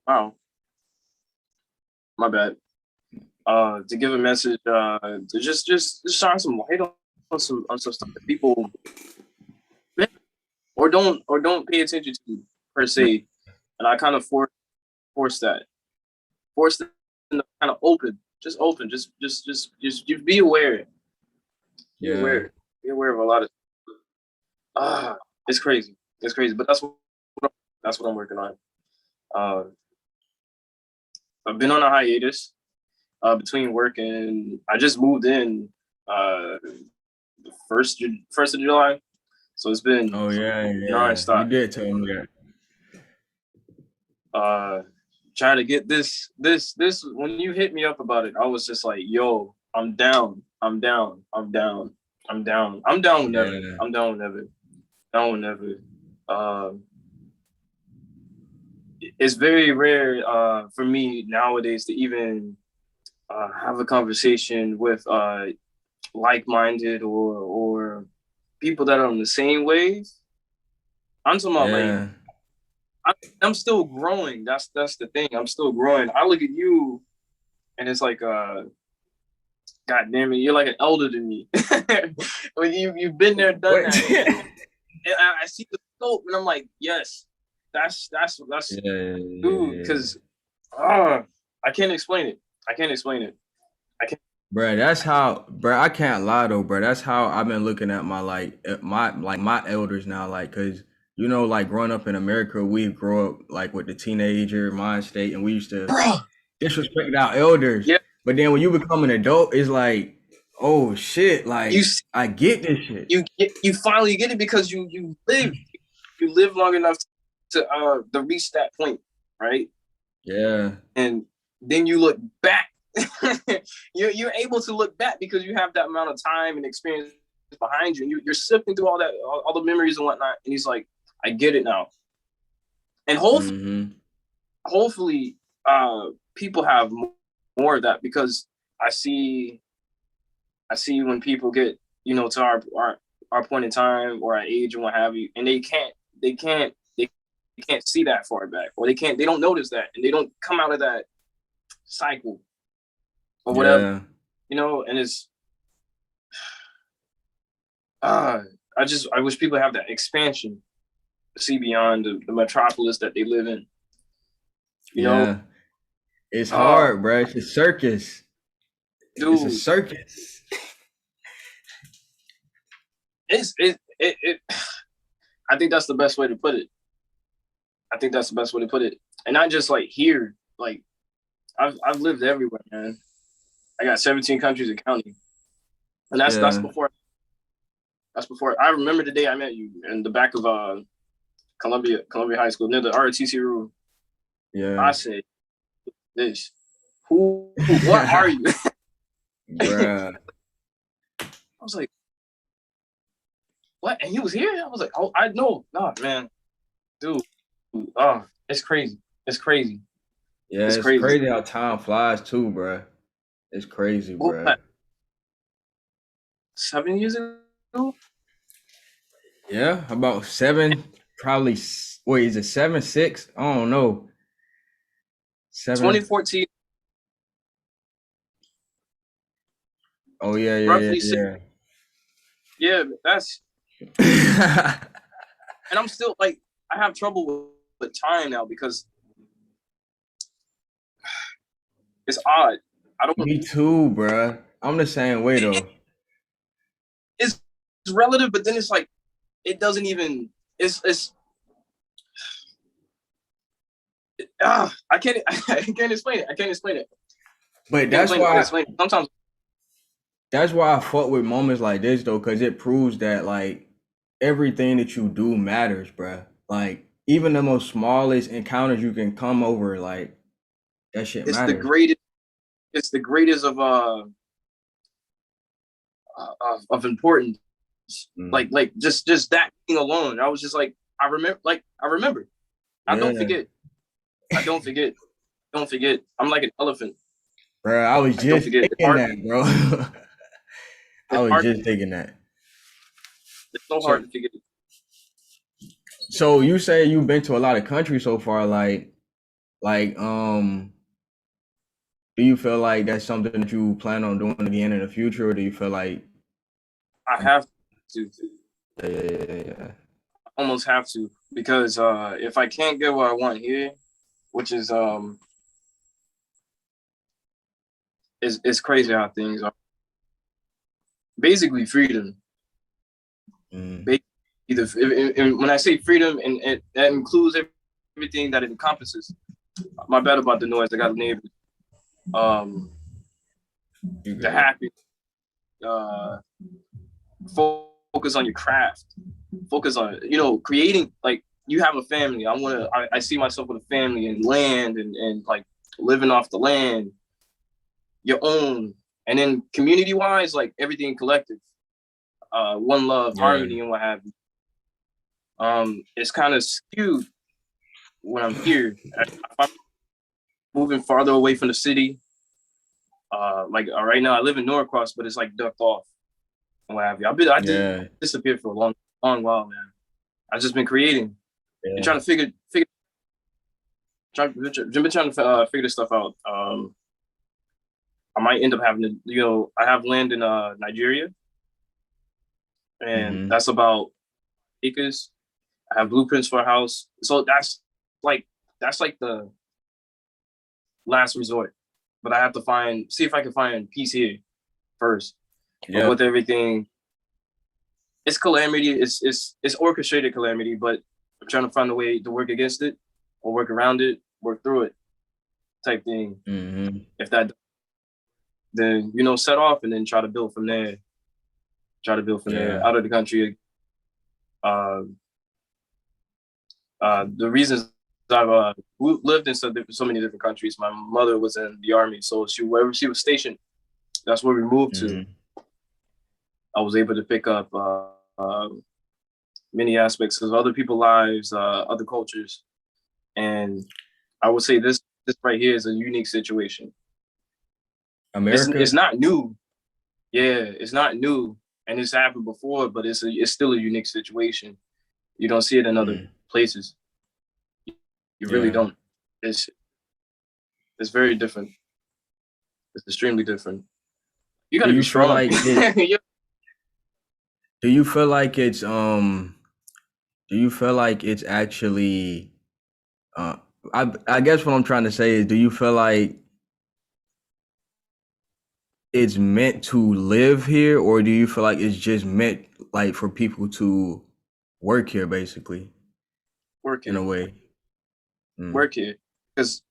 Wow, my bad. To give a message, to just shine some light on some stuff that people miss or don't pay attention to per se. And I kind of force that, force them to kind of open, just be aware, be Yeah. aware, be aware of a lot of it's crazy, it's crazy. But that's what I'm working on. Uh, I've been on a hiatus between work and I just moved in the first of July. So it's been Oh yeah, yeah. You nonstop. did tell me that. Uh, Trying to get this. When you hit me up about it, I was just like, "Yo, I'm down. I'm down. I'm down. I'm down. I'm down whenever. Yeah. I'm down whenever. Down whenever." Um, it's very rare for me nowadays to even have a conversation with like-minded or people that are on the same wave. I'm talking about like Yeah. I, I'm still growing. That's the thing. I'm still growing. I look at you and it's like God damn it, you're like an elder to me. When you've been there, done What? that, Yeah, and I see the scope, and I'm like, yes, that's yeah, dude. yeah. Because uh, I can't explain it. I can't explain it. I can't. Bruh, that's how, bruh, I can't lie though, bruh. That's how I've been looking at my my elders now, like, cause like growing up in America, we grew up like with the teenager mind state, and we used to Bro, disrespect our elders. yeah, But then when you become an adult, it's like, oh shit, you like I get this shit. you finally get it because you live long enough to reach that point, right? Yeah, And then you look back. You're able to look back because you have that amount of time and experience behind you. And you're sifting through all the memories and whatnot. And he's like, I get it now. And mm-hmm, hopefully, people have more of that because I see, I see when people get, to our point in time or our age and what have you, and they can't, they can't see that far back, or they don't notice that, and they don't come out of that cycle or whatever, yeah, and it's uh I wish people have that expansion to see beyond the metropolis that they live in. You know, yeah. It's uh hard, bruh. It's a circus. It's a dude, circus. it I think that's the best way to put it. I think that's the best way to put it. And not just like here, like I've lived everywhere, man. I got 17 countries and counting. And Yeah, that's before I remember the day I met you in the back of Columbia High School near the ROTC room. I yeah. said, this what are you? I Bruh. was like, what? And he was here? I was like, oh, I know. No, man, dude. Oh, it's crazy. It's crazy. Yeah, It's it's crazy. crazy how time flies too, bruh. It's crazy, bruh. What, 7 years ago? Yeah, about seven, probably. Wait, is it 7, 6? I don't know. 7. 2014, Oh yeah, yeah, roughly six. yeah, Yeah, that's yeah. and I'm still like I have trouble with time now because it's odd. I don't Me too, bruh. I'm the same way it, though. it's relative, but then it's like it doesn't even it's I can't I can't explain it. I can't explain it. But I can't that's explain it. I can't why explain it. Sometimes that's why I fuck with moments like this though, cause it proves that like everything that you do matters, bruh. Like even the most smallest encounters you can come over, like that shit it's the matters. greatest. It's the greatest of importance. Mm. Like just that thing alone. I was just like I remember. I don't Yeah, forget. I don't forget. Don't forget. I'm like an elephant. bro. I was I don't just forget. thinking that, bro. I It's was hard. just thinking that. It's so So, hard to forget. so you say you've been to a lot of countries so far. Like, Like, do you feel like that's something that you plan on doing again in the future, or do you feel like, I have to, yeah, almost have to, because if I can't get what I want here, which is crazy how things are. Basically, freedom. mm, Ba- Either and when I say freedom, and that includes everything that it encompasses. My bad about the noise. I got neighbors. Um, you the good? happy. Uh, Focus on your craft. Focus on creating. Like you have a family. I see myself with a family and land and like living off the land, your own, and then community wise, like everything collective. One love, Yeah, harmony, and what have you. It's kind of skewed when I'm here. If I'm moving farther away from the city, like right now I live in Norcross, but it's like ducked off and what have you. I yeah, disappeared for a long while, man. I've just been creating and yeah. trying to been trying to figure this stuff out. I might end up having to, I have land in Nigeria, and Mm-hmm. that's about acres. I have blueprints for a house, so like that's like the last resort. But I have to see if I can find peace here first. But Yeah, with everything, it's calamity. It's orchestrated calamity, but I'm trying to find a way to work against it or work around it, work through it, type thing. mm-hmm. If that, then set off and then try to build from there. Try to build from there Yeah, out of the country. Uh, the reasons I've lived in so many different countries. My mother was in the army, so wherever she was stationed, that's where we moved to. mm-hmm. I was able to pick up many aspects of other people's lives, other cultures, and I would say this right here is a unique situation. It's America. not new, yeah, it's not new, and it's happened before, but it's still a unique situation. You don't see it in other Mm, places. You really yeah. don't. It's it's very different. It's extremely different. You got Do to be you feel strong. like it? Do you feel like it's Do you feel like it's actually? Uh, I guess what I'm trying to say is, do you feel like it's meant to live here, or do you feel like it's just meant like for people to work here, basically, Work in a it, way? Mm, work it, because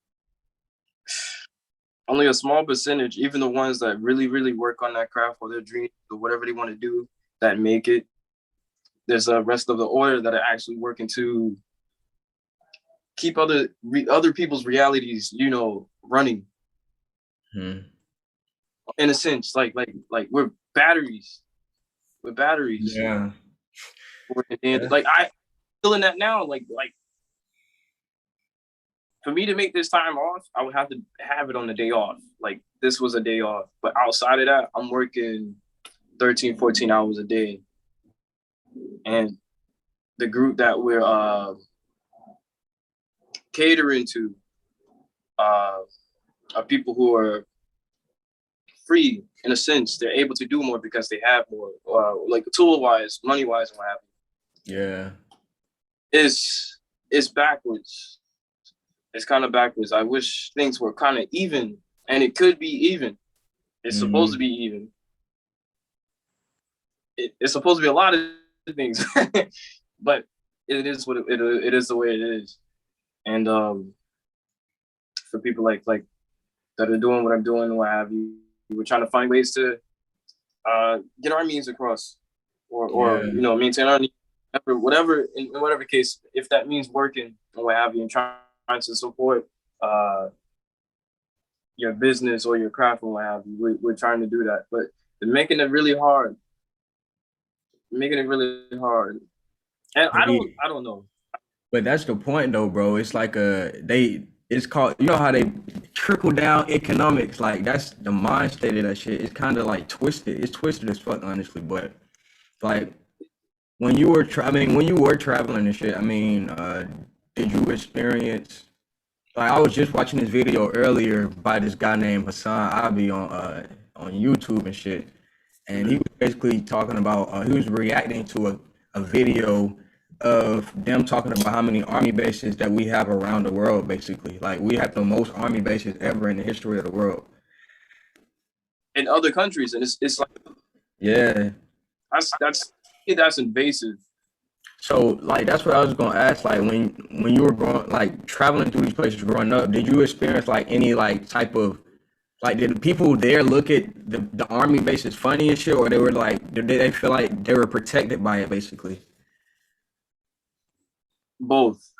only a small percentage, even the ones that really work on that craft or their dream or whatever they want to do, that make it. There's a rest of the order that are actually working to keep other people's realities, running mm, in a sense. Like we're batteries. We're batteries. yeah. Yeah. Like I feeling that now. Like for me to make this time off, I would have to have it on the day off. Like this was a day off. But outside of that, I'm working 13, 14 hours a day. And the group that we're catering to uh, are people who are free in a sense. They're able to do more because they have more, like tool wise, money wise, and what have Yeah. you. It's backwards. It's kind of backwards. I wish things were kind of even, and it could be even. It's supposed to Hmm. be even. It's supposed to be a lot of things, but it is it is the way it is. And for people like that are doing what I'm doing, and what have you, we're trying to find ways to get our means across, or Yeah. maintain our needs, whatever in whatever case, if that means working and what have you, and trying to support uh, your business or your craft and what have you. We're trying to do that, but they're making it really hard, making it really hard. And Maybe, I don't know. but that's the point though, bro. It's like it's called, you know how they trickle down economics. Like that's the mind state of that shit. It's kind of like twisted. It's twisted as fuck, honestly. But like when you were traveling and shit, I mean, did you experience Like I was just watching this video earlier by this guy named Hassan Abi on YouTube and shit, and he Mhm. was basically talking about he was reacting to a video of them talking about how many army bases that we have around the world. Basically, like we have the most army bases ever in the history of the world. In other countries, and it's like Yeah. that's invasive. So like that's what I was gonna ask. Like when you were growing, like traveling through these places growing up, did you experience like any like type of like did the people there look at the army bases funny and shit, or they were like did they feel like they were protected by it basically? Both,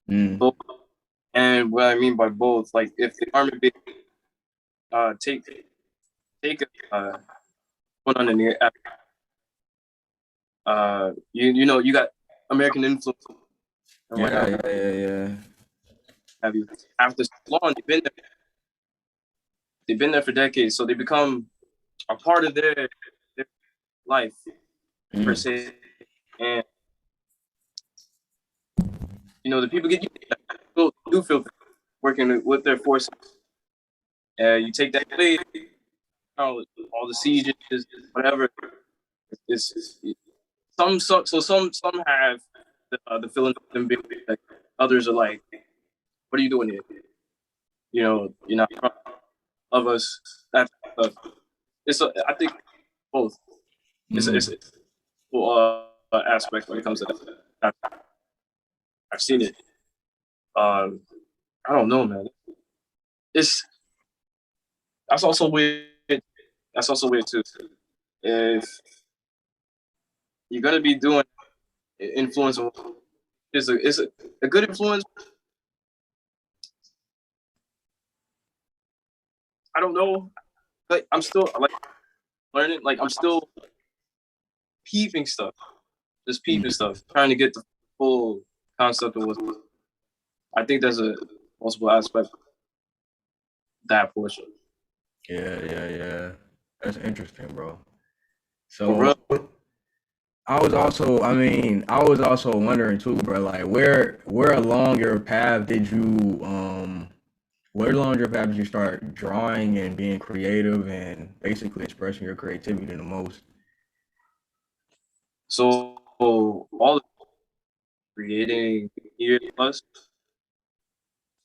Mm. both, and what I mean by both, like if the army base take one on the you know you got American influence and what Yeah, yeah, yeah, yeah. have you. After so long, they've been there for decades, so they become a part of their life per Mm. se. And you know the people get do feel working with their forces. You take that away, all the sieges, whatever. It's some have the feeling of them being like others are like, what are you doing here? You know, you're not of us. That stuff. I think both. It's Mm. a cool aspect when it comes to that. I've seen it. Um, I don't know, man. It's that's also weird. That's also weird too. If you're gonna be doing influence, is a good influence. I don't know. Like I'm still like learning. Like I'm still peeping stuff, just peeping Mm. stuff, trying to get the full concept of what. I think there's a multiple aspect of that portion. Yeah, yeah, yeah. That's interesting, bro. For So real. I was also, I mean, I was also wondering too, bro, like where along your path did you where along your path did you start drawing and being creative and basically expressing your creativity the most? So all the creating years plus,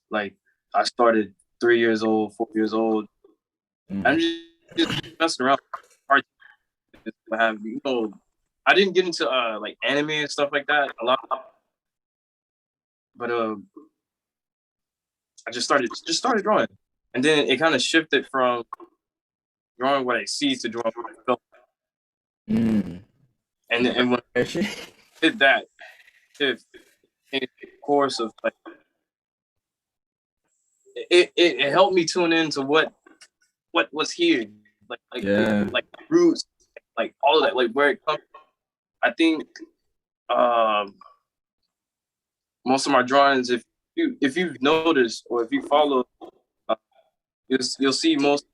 like I started 3 years old, 4 years old. I'm Mm. just messing around. Hard to have you know. I didn't get into like anime and stuff like that a lot, but I just started drawing, and then it kind of shifted from drawing what I see to drawing what I felt. Mm. And when That shit. I did that shift in the course of like it helped me tune into what was here, Yeah. like roots, like all of that, like where it comes. I think um, most of my drawings, if you've noticed or if you follow, uh, you'll see most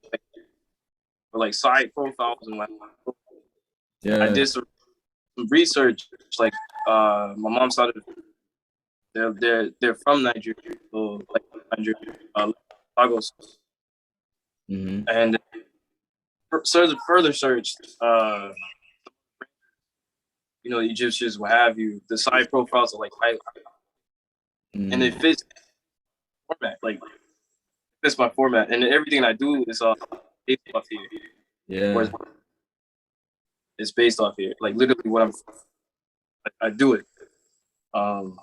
like side profiles and like I Yeah. did some research. Like my mom's side of they're from Nigeria, so like Nigeria, Lagos, Hmm. and further search, you know, the Egyptians, what have you. The side profiles are like and it Mm. fits format, like fits my format, and everything I do is based off here. Whereas Yeah. it's based off here, like literally what I do it. Um,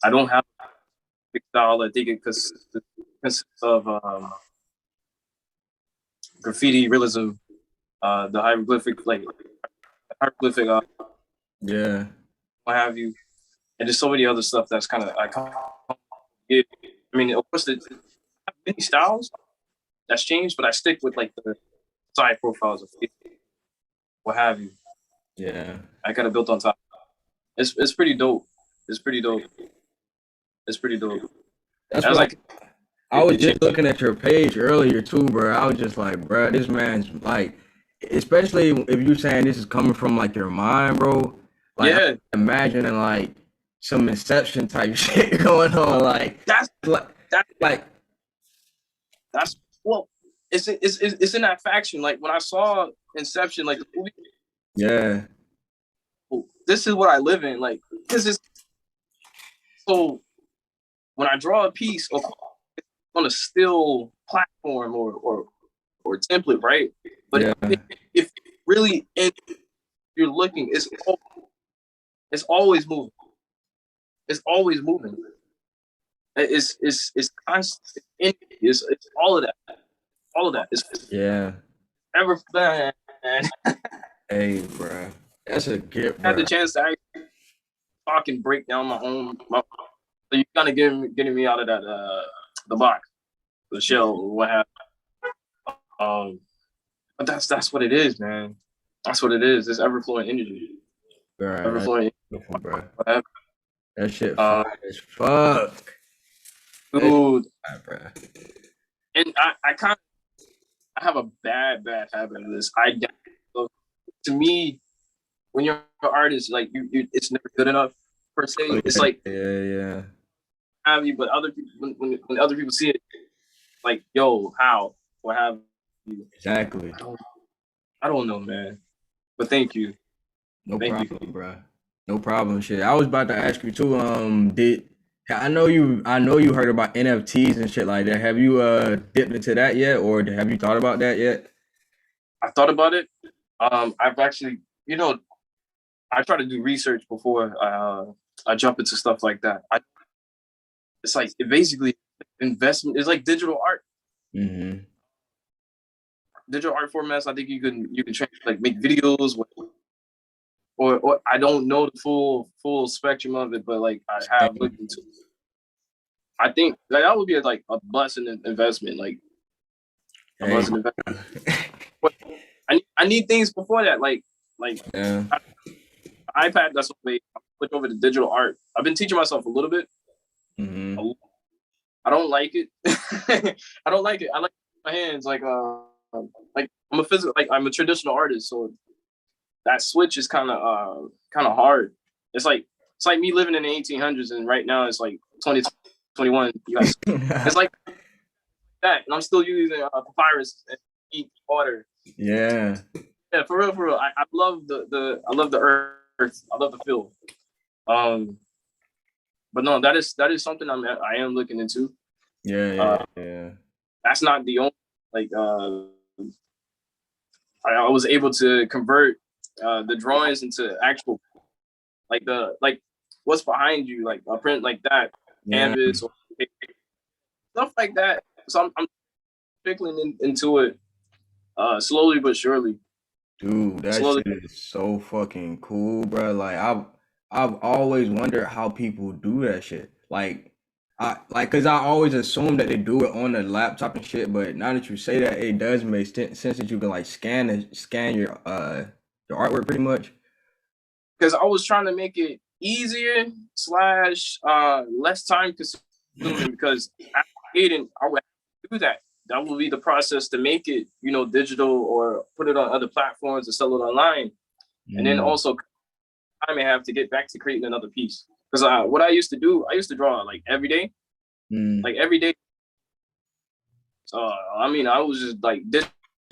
I don't have a big style. I think it consists of graffiti realism, the hieroglyphic, like hieroglyphic, Yeah. what have you, and there's so many other stuff that's kind of I can't. I mean, of course, many styles that's changed, but I stick with like the side profiles of what have you. Yeah. I kind of built on top. It's pretty dope. It's pretty dope. It's pretty dope. That's I was what like, I was it just changed. looking at your page earlier too, bro. I was just like, bro, this man's like, especially if you're saying this is coming from like your mind, bro. Like, I'm Yeah, imagining like some Inception type shit going on. That's Like, that like, that's well, it's in that faction. Like when I saw Inception, like the movie, yeah, oh, this is what I live in. Like because it's so when I draw a piece, of course, it's on a still platform or template, right? But yeah, if really if you're looking, it's always moving. It's always moving. It's constant. It's all of that. All of that. It's yeah. ever man. Hey, bruh. That's a gift, I had the bruh. chance to actually talk and break down so you kind of getting me out of that the box, the shell, or what have. But that's what it is, man. That's what it is. It's ever flowing energy. Bruh, Ever that's flowing. beautiful, bruh. Whatever. That shit Uh, fire as fuck. That shit dude, fire, bruh. and I have a bad habit of this. So to me, when you're an artist, like it's never good enough per Oh, se. It's yeah, like yeah, yeah. have you, but other people when other people see it, like yo, how, what have you? Exactly. I don't I don't know, man. But No thank you. problem, bruh. No problem. Shit. I was about to ask you too. Did I know you heard about NFTs and shit like that. Have you dipped into that yet, or have you thought about that yet? I thought about it. I've actually, I try to do research before I jump into stuff like that. It's like it basically investment. It's like Mm-hmm. digital art formats. I think you can like make videos or I don't know the full spectrum of it, but like I have looked into it. I think like that would be like a blessing investment, like a Hey, blessing investment. But I need things before that, like yeah. iPad. That's what they switch over to digital art. I've been teaching myself a little bit. Mm-hmm. I don't like it. I don't like it. I like my hands like I'm a traditional artist, so that switch is kind of hard. It's like me living in the 1800s and right now it's like 2021. You guys, it's like that, and I'm still using papyrus and ink water. Yeah. Yeah, for real, for real. I love I love the earth. I love the feel. Um, but no, that is something I am looking into. Yeah, yeah, Uh, yeah. that's not the only like I was able to convert the drawings into actual like what's behind you, like a print like that, Yeah. canvas or stuff like that. So I'm trickling into it slowly but surely. Dude, that Slowly. shit is so fucking cool, bro. I've always wondered how people do that shit. Cause I always assume that they do it on the laptop and shit, but now that you say that, it does make sense that you can like scan your artwork pretty much. Because I was trying to make it easier slash less time consuming because after creating, I would have to do that. That will be the process to make it, digital or put it on other platforms and sell it online. And then Mm, also I may have to get back to creating another piece. Because what I used to do, I used to draw like every day. mm, Like every day. I mean, I was just like dishing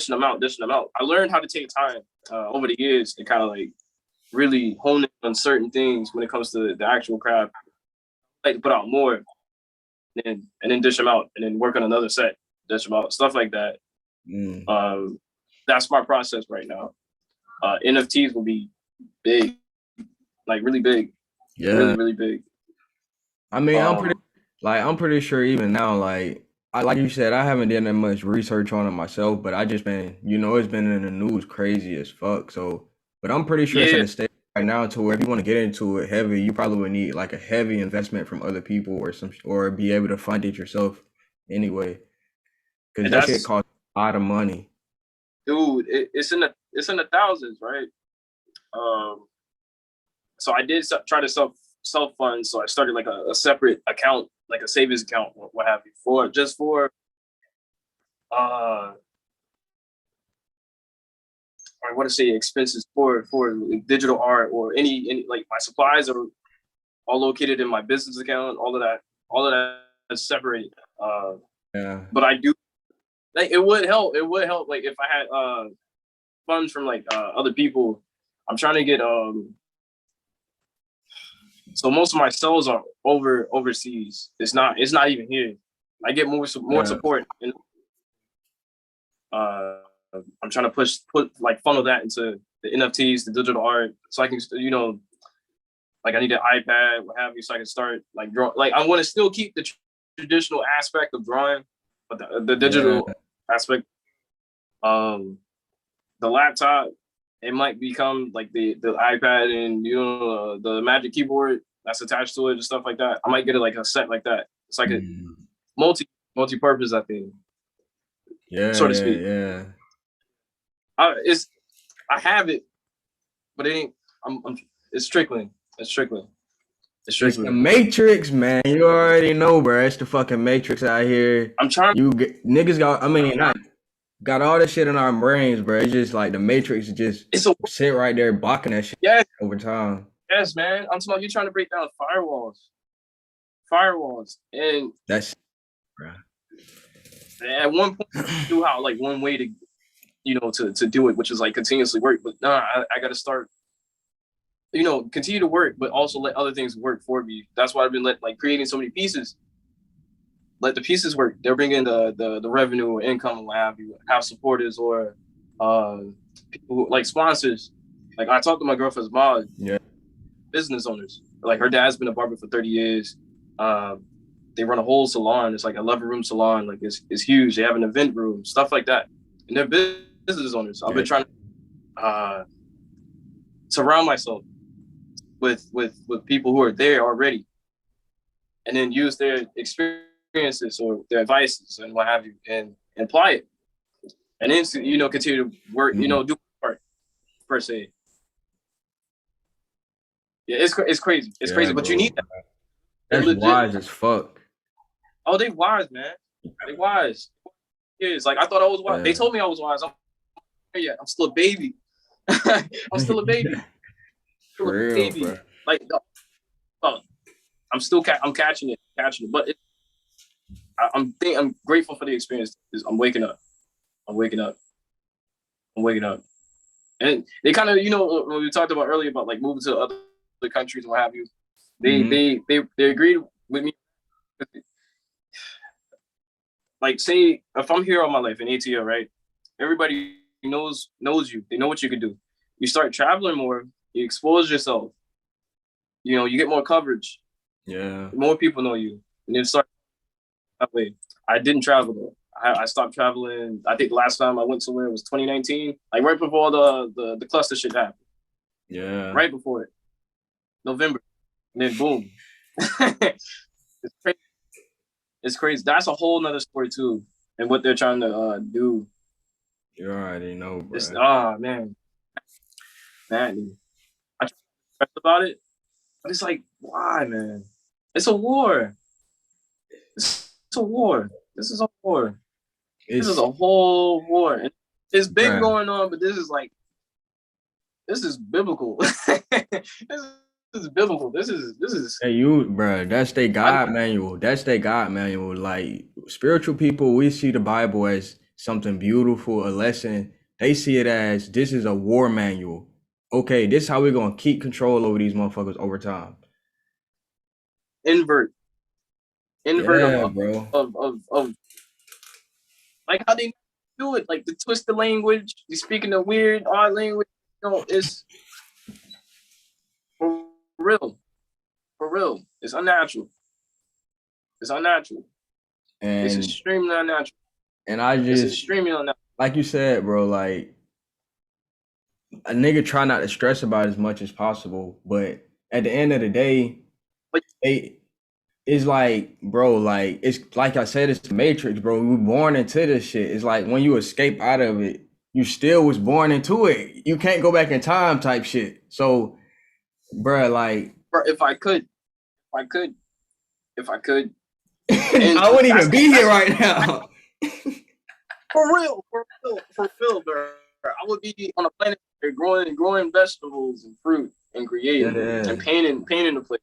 them out, dishing them out. I learned how to take time over the years to kind of like really hone in on certain things when it comes to the actual craft. I like to put out more and then dish them out and then work on another set, dish them out, stuff like that. mm. Um, that's my process right now. NFTs will be big, like really big, really Yeah. really big. I mean, Um, I'm pretty sure even now, like you said, I haven't done that much research on it myself, but I just been, it's been in the news crazy as fuck. So, but I'm pretty sure it's at yeah, a stage right now to where if you want to get into it heavy, you probably would need like a heavy investment from other people or be able to fund it yourself anyway, because and that shit that's costs a lot of money. dude. It's in the thousands, right? Um, so I did try to self fund. So I started like a separate account, like a savings account, what have you, for just for uh I want to say expenses for like, digital art or any like my supplies or all located in my business account. All of that is separate. Yeah. But I do like it would help. It would help like if I had funds from like other people. I'm trying to get so most of my sales are overseas. It's not even here. I get more Yeah. support and uh I'm trying to put like funnel that into the NFTs, the digital art, so I can like I need an iPad, what have you, so I can start like draw. Like I want to still keep the traditional aspect of drawing, but the Yeah. digital aspect. Um, the laptop, it might become like the iPad and the Magic Keyboard that's attached to it and stuff like that. I might get it like a set like that. It's like a Mm. multi-purpose, I think, Yeah, so to yeah, speak. yeah. It's I have it, but it ain't. I'm it's trickling. It's trickling. It's It's the trickling. Matrix, man. You already know, bro. It's the fucking Matrix out here. I'm trying. Niggas got. I mean, not got all this shit in our brains, bro. It's just like the Matrix just It's a sit right there blocking that shit yes, over time. yes, man. I'm talking about you trying to break down firewalls, and That's, bro. at one point, do how like one way to to do it, which is like continuously work. But nah, I got to start, continue to work, but also let other things work for me. That's why I've been like creating so many pieces. Let the pieces work. They're bringing the revenue or income and what have you. Have supporters or uh people like sponsors. Like I talked to my girlfriend's mom, Yeah. business owners. Like her dad's been a barber for 30 years. They run a whole salon. It's like a 11-room salon. Like it's huge. They have an event room, stuff like that. And they're business owners. I've Yeah. been trying to surround myself with people who are there already, and then use their experiences or their advices and what have you, and apply it, and then continue to work. Do part per se. Yeah, it's crazy. It's Yeah, crazy, but you bro. need that. They're That's legit. wise as fuck. Oh, they wise, man. They wise. Kids, like I thought I was wise. They Yeah. told me I was wise. I'm still a baby. I'm still a baby. Still a For real, baby. bro. Like, oh, I'm catching it. But I'm grateful for the experience. I'm waking up. I'm waking up. I'm waking up. And they kind of, when we talked about earlier about like moving to other countries and what have you, they Mm-hmm. they they they agreed with me. Like, say if I'm here all my life in ATL, right? Everybody knows you. They know what you can do. You start traveling more. You expose yourself. You get more coverage. Yeah. More people know you, and then start that way. I didn't travel though. I stopped traveling. I think the last time I went somewhere was 2019, like right before the cluster shit happened. Yeah. Right before it, November, and then boom. It's crazy. It's crazy. That's a whole nother story too, and what they're trying to do. You already know, It's bro. man, man. I stressed about it, but it's like, why, man? It's a war. It's a war. This is a war. This is It's, a whole war. And it's been bro. going on, but this is biblical. This is biblical. This is. Hey, bro, that's their I, God manual. That's their God manual. Like spiritual people, we see the Bible as something beautiful, a lesson. They see it as this is a war manual. Okay, this is how we're gonna keep control over these motherfuckers over time. invert, invert Yeah, bro. of like how they do it, like the twisted language. You speaking the weird, odd language. It's for real, for real. It's unnatural. It's unnatural. It's And extremely unnatural. I It's just extremely unnatural. like you said, bro, like a nigga try not to stress about it as much as possible, but at the end of the day, Like they it's like, bro, like it's like I said, it's the Matrix, bro. We were born into this shit. It's like when you escape out of it, you still was born into it. You can't go back in time, type shit. So, bro, like if I could, if I could, and I wouldn't even be here that's right now. for real, bro. I would be on a planet growing vegetables and fruit and creating and Yeah, painting the place.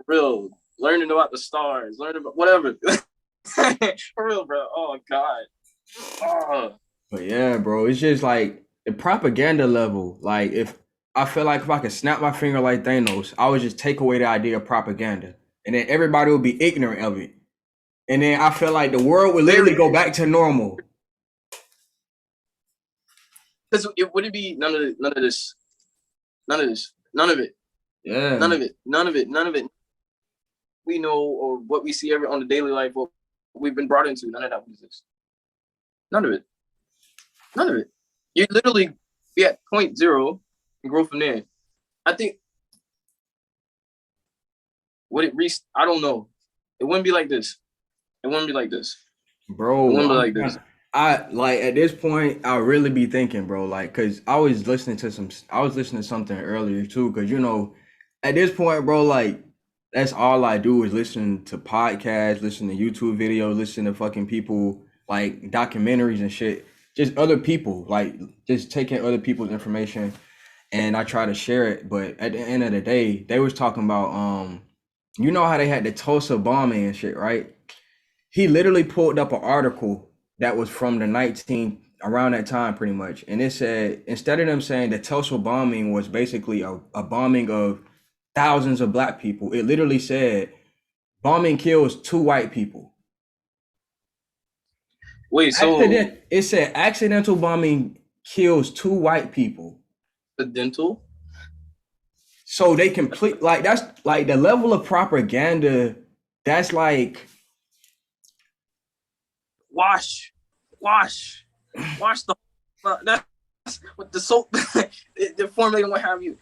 real. Learning about the stars, learning about whatever. For real, bro. Oh God. Oh. But yeah, bro, it's just like the propaganda level. Like if I feel like if I could snap my finger like Thanos, I would just take away the idea of propaganda, and then everybody would be ignorant of it. And then I feel like the world would literally Very, go back to normal. because it wouldn't be none of this, none of this, none of it, Yeah, none of it, none of it, none of it. We know or what we see every on the daily life, what we've been brought into. None of that would exist. None of it. None of it. You literally be at point zero and grow from there. I think would it reach? I don't know. It wouldn't be like this. It wouldn't be like this. It bro. wouldn't be like this. I like at this point, I really be thinking, bro, like, cause I was listening to something earlier too, cause at this point, bro, like, that's all I do is listen to podcasts, listen to YouTube videos, listen to fucking people like documentaries and shit, just other people, like, just taking other people's information, and I try to share it. But at the end of the day, they was talking about, you know how they had the Tulsa bombing and shit, right? He literally pulled up an article that was from the 19 around that time pretty much, and it said instead of them saying the Tulsa bombing was basically a bombing of thousands of black people, it literally said bombing kills 2 white people. Wait, so It said accidental bombing kills 2 white people. the dental So they complete like that's like the level of propaganda. That's like wash, wash, wash the that's with the soap, the formula and what have you.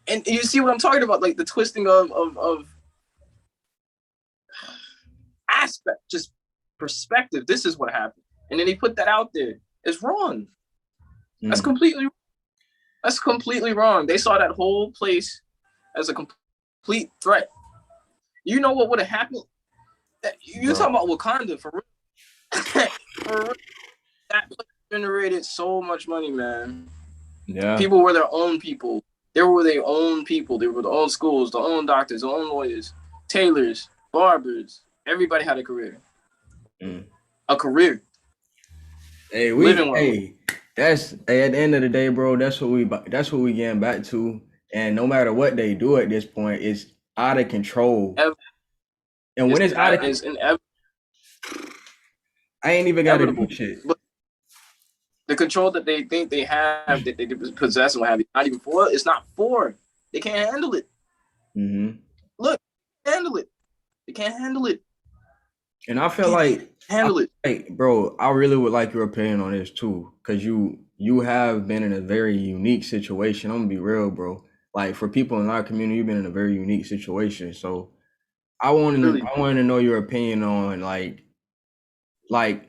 And you see what I'm talking about, like the twisting of aspect, just perspective. This is what happened, and then they put that out there. It's wrong. That's mm, completely wrong. They saw that whole place as a complete threat. You know what would have happened? You bro. talking about Wakanda for real? For real. That place generated so much money, man. Yeah. People were their own people. They were their own people. They were their own schools, their own doctors, their own lawyers, tailors, barbers. Everybody had a career. Mm. A career. Living well. Hey, that's hey, at the end of the day, bro. That's what we getting back to. And no matter what they do at this point, it's out of control. And when it's out of, It's inevitable. I ain't even got to do shit. But the control that they think they have, that they possess and what have you, not even for, it's not for. They can't handle it. Mm-hmm. Look, handle it. They can't handle it. And I feel like, handle it. hey, bro, I really would like your opinion on this too, because you have been in a very unique situation. I'm gonna be real, bro. Like for people in our community, you've been in a very unique situation. So Really. I wanted to know your opinion on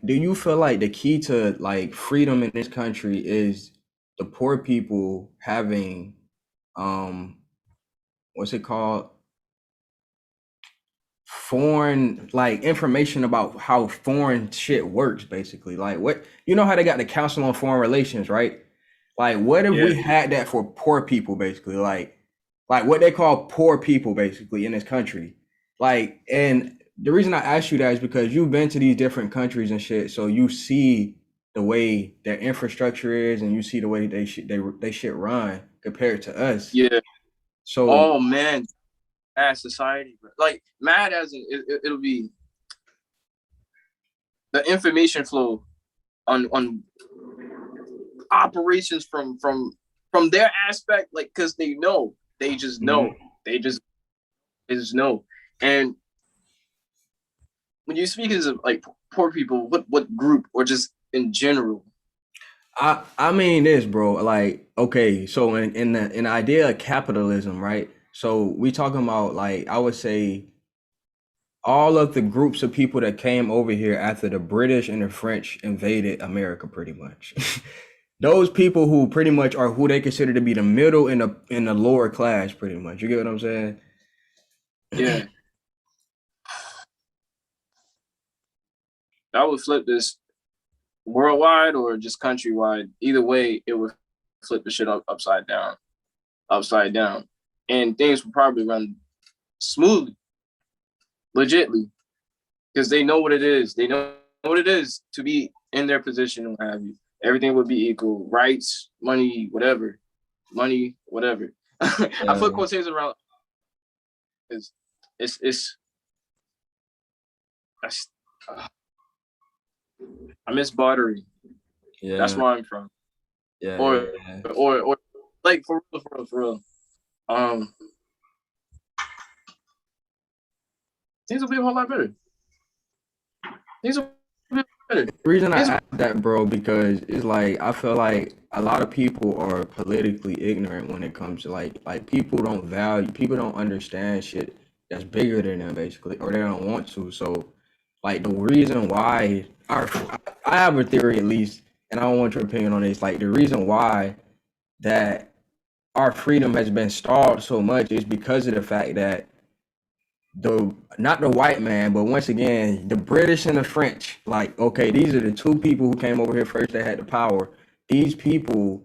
do you feel like the key to like freedom in this country is the poor people having what's it called, foreign like information about how foreign shit works, basically? Like, what, you know how they got the Council on Foreign Relations, right? Like what if we had that for poor people, basically, like what they call poor people basically in this country? Like, and the reason I ask you that is because you've been to these different countries and shit, so you see the way their infrastructure is, and you see the way they shit run compared to us. Yeah. So Oh man, as society, like mad as it'll be the information flow on operations from their aspect, like because they just mhm. know, they just know. And when you speak as of like poor people, what group or just in general? I mean this, bro. Like, okay, so in the idea of capitalism, right? So we talking about, like, I would say all of the groups of people that came over here after the British and the French invaded America, pretty much. Those people who pretty much are who they consider to be the middle and the lower class, pretty much. You get what I'm saying? Yeah, I would flip this worldwide or just countrywide. Either way, it would flip the shit upside down, and things would probably run smoothly. legitly, because they know what it is. They know what it is to be in their position and what have you. Everything would be equal, rights, money, whatever. I put Yeah, quotations around because it's that's, I miss bartering. That's yeah, where I'm from. yeah, yeah, Or yeah. or like for real, for real, for real. Um, things will be a whole lot better. Things will be better. The reason I Things, ask that, bro, because it's like I feel like a lot of people are politically ignorant when it comes to like people don't understand shit that's bigger than them basically, or they don't want to. So like the reason why I have a theory at least, and I don't want your opinion on this. Like the reason why that our freedom has been stalled so much is because of the fact that the not the white man, but once again, the British and the French, like, okay, these are the two people who came over here first that had the power. These people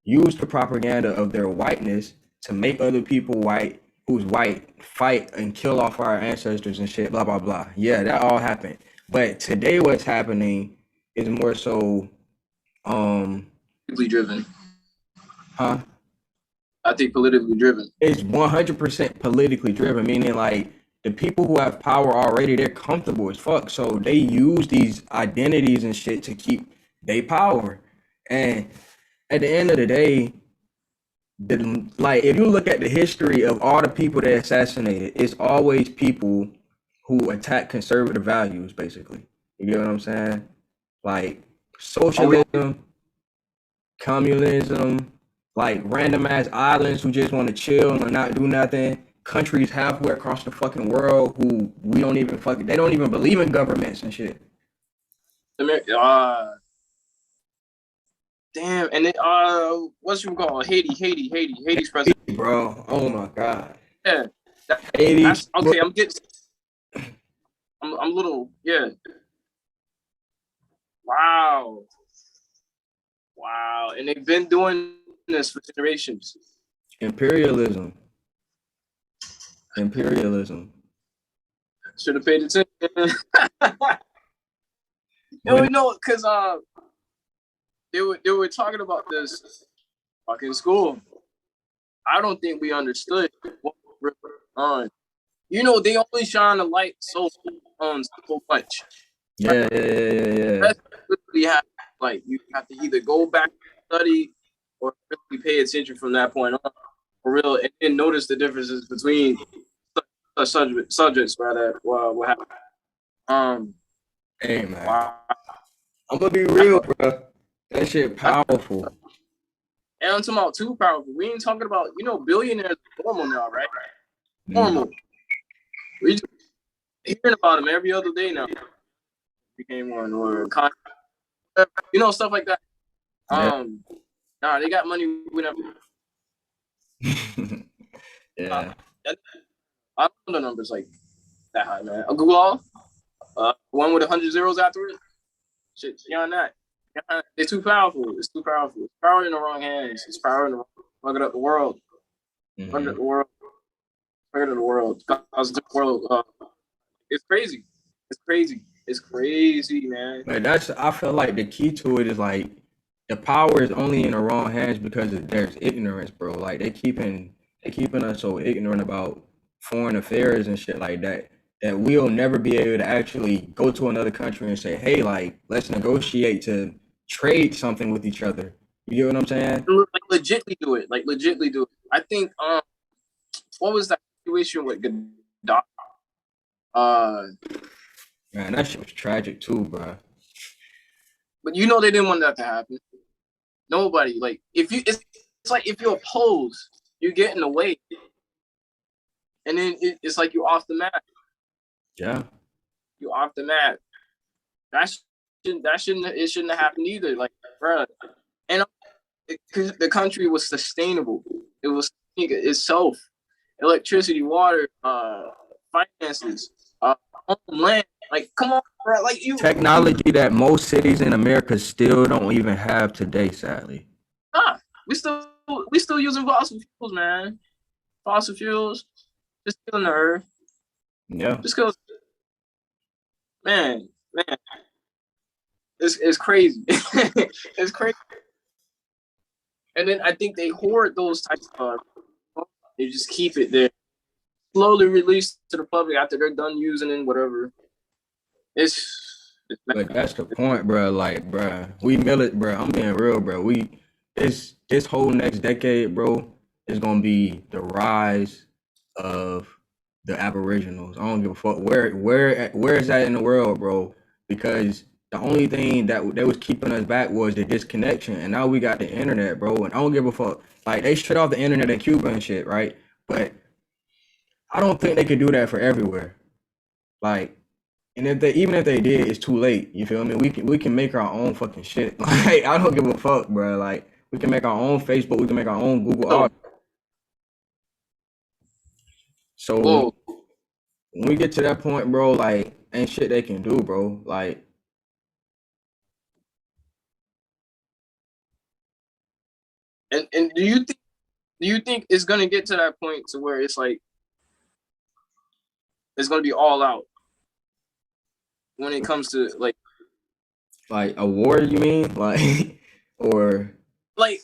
used the propaganda of their whiteness to make other people white who's white fight and kill off our ancestors and shit, blah blah blah. Yeah, that all happened. But today what's happening is more so um politically driven. huh? I think politically driven. It's 100% politically driven, meaning like the people who have power already, they're comfortable as fuck. So they use these identities and shit to keep their power. And at the end of the day, like if you look at the history of all the people that assassinated, it's always people who attack conservative values, basically. You get what I'm saying? Like Oh, yeah. socialism, communism, like random ass islands who just want to chill and not do nothing. Countries halfway across the fucking world who we don't even fucking they don't even believe in governments and shit. Damn, and then what's you call Haiti's president. Bro, oh my god. Yeah, that, Haiti, that's okay. I'm getting. I'm a little. Yeah. Wow. Wow. And they've been doing this for generations. imperialism, imperialism. Should have paid attention. No, But no, because they were talking about this fucking school. I don't think we understood what was really on. They only shine a light so much. Right? yeah, yeah, yeah, yeah, yeah. That's literally have like you have to either go back and study or really pay attention from that point on for real, and then notice the differences between subjects rather. What happened? Um, Hey man, wow. I'm gonna be I real, thought, bro. That shit I, powerful. and I'm talking about too powerful. We ain't talking about billionaires are normal now, right? Mm. Normal. We just hearing about them every other day now. Became one or stuff like that. Yeah. Nah, they got money. We never. Yeah. I don't know the numbers like that high, man. A Google, one with 100 zeros after it. Shit, beyond that. It's too powerful. It's too powerful. It's power in the wrong hands. It's power in the wrong. Fucking up the world. Fucking up Mm-hmm. the world. Fucking up the world. Cause the world. It's crazy. It's crazy. It's crazy, man. But I feel like the key to it is like the power is only in the wrong hands because there's ignorance, bro. Like they keeping us so ignorant about foreign affairs and shit like that that we'll never be able to actually go to another country and say, hey, like let's negotiate to trade something with each other. You get what I'm saying? Like legitly do it. Like legitly do it. I think. What was that situation with Gaddafi? Uh, Man, that shit was tragic too, bro. but they didn't want that to happen. Nobody like if you. It's like if you oppose, you get in the way, and then it's like you off the map. Yeah. You off the map. That shouldn't have happened either. Like, bro, and the country was sustainable. It was itself, electricity, water, finances, homeland. Like, come on, bro. Like Technology that most cities in America still don't even have today, sadly. ah, we still we still using fossil fuels, man. Fossil fuels, just killing the earth. Yeah. Just because, man, it's crazy. It's crazy. And then I think they hoard those types of. They just keep it there, slowly release to the public after they're done using it, whatever. It's But that's the point, bro. Like, bro, we mill it, bro. I'm being real, bro. This whole next decade, bro, is gonna be the rise of the Aboriginals. I don't give a fuck where is that in the world, bro? Because the only thing that was keeping us back was the disconnection, and now we got the internet, bro. And I don't give a fuck. Like they shut off the internet in Cuba and shit, right? But I don't think they could do that for everywhere. Like, and if they even if they did, it's too late. You feel me? We can make our own fucking shit. Like I don't give a fuck, bro. Like we can make our own Facebook. We can make our own Google. so All so whoa. when we get to that point, bro, like ain't shit they can do, bro. Like And do you think it's gonna get to that point to where it's like it's gonna be all out when it comes to like a war, you mean? Like or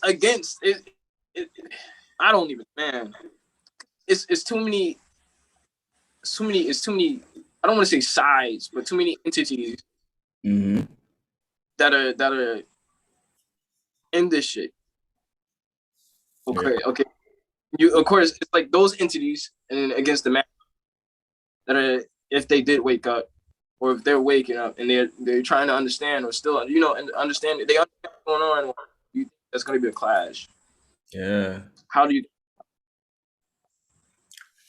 against it, I don't even, man. It's too many. It's too many. It's too many. I don't want to say sides, but too many entities mm-hmm. that are in this shit. Yeah. Okay. You of course it's like those entities, and then against the man that are, if they did wake up, or if they're waking up and they're trying to understand, or still and understand they understand what's going on. You think that's going to be a clash? Yeah. How do you?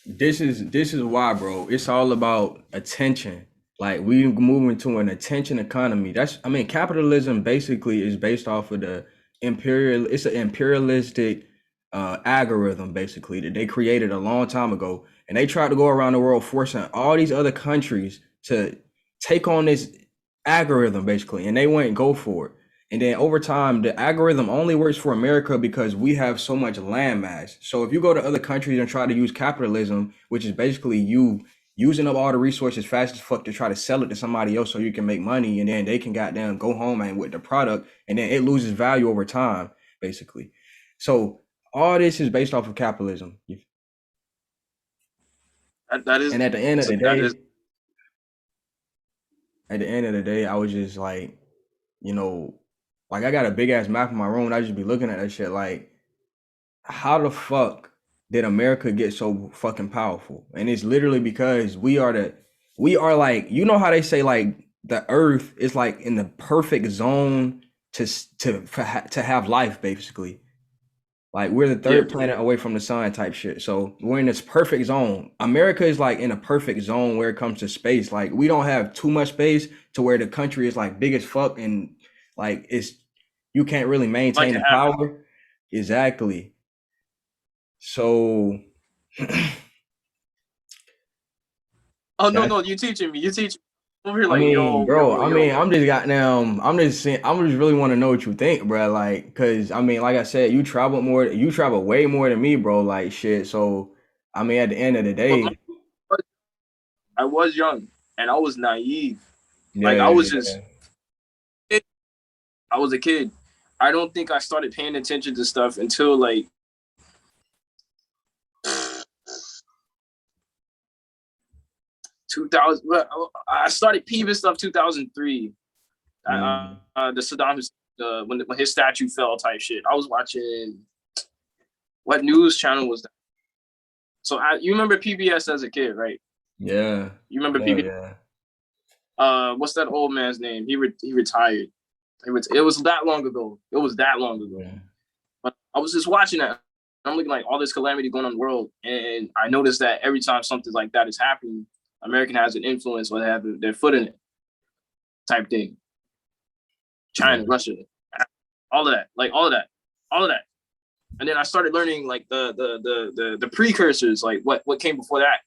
This is why, bro. It's all about attention. Like we moving to an attention economy. Capitalism basically is based off of the imperial. It's an imperialistic algorithm basically that they created a long time ago, and they tried to go around the world forcing all these other countries to take on this algorithm basically, and they wouldn't go for it. And then over time, the algorithm only works for America because we have so much land mass. So if you go to other countries and try to use capitalism, which is basically you using up all the resources fast as fuck to try to sell it to somebody else so you can make money, and then they can goddamn go home and with the product, and then it loses value over time, basically. So all this is based off of capitalism. That is And at the end of the that is day, I was just like, you know, like I got a big ass map in my room, and I just be looking at that shit like, how the fuck did America get so fucking powerful? And it's literally because we are like, you know how they say like the earth is like in the perfect zone to have life basically. Like we're the yeah. third planet away from the sun type shit. So we're in this perfect zone. America is like in a perfect zone where it comes to space. Like we don't have too much space to where the country is like big as fuck and like it's you can't really Like maintain to the have. power. Exactly. So Oh no, that's no, you teaching me. You teach me. Over here I like mean, bro, yo. I'm just goddamn I'm just saying I'm just really want to know what you think, bro. Like, cause I mean, like I said, you travel way more than me, bro. Like shit. So I mean at the end of the But day, I was young and I was naive. yeah, Like I yeah, was yeah. just I was a kid. I don't think I started paying attention to stuff until like 2000. I started peeping stuff 2003. Mm, The Saddam Hussein, when his statue fell type shit. I was watching, what news channel was that? So you remember PBS as a kid, right? yeah. You remember Hell PBS? yeah. What's that old man's name? He retired. It was that long ago. It was that long ago. Yeah. But I was just watching that. I'm looking like all this calamity going on in the world, and I noticed that every time something like that is happening, American has an influence or they have their foot in it, type thing. China, Yeah. Russia, all of that, all of that. And then I started learning like the precursors, like what came before that.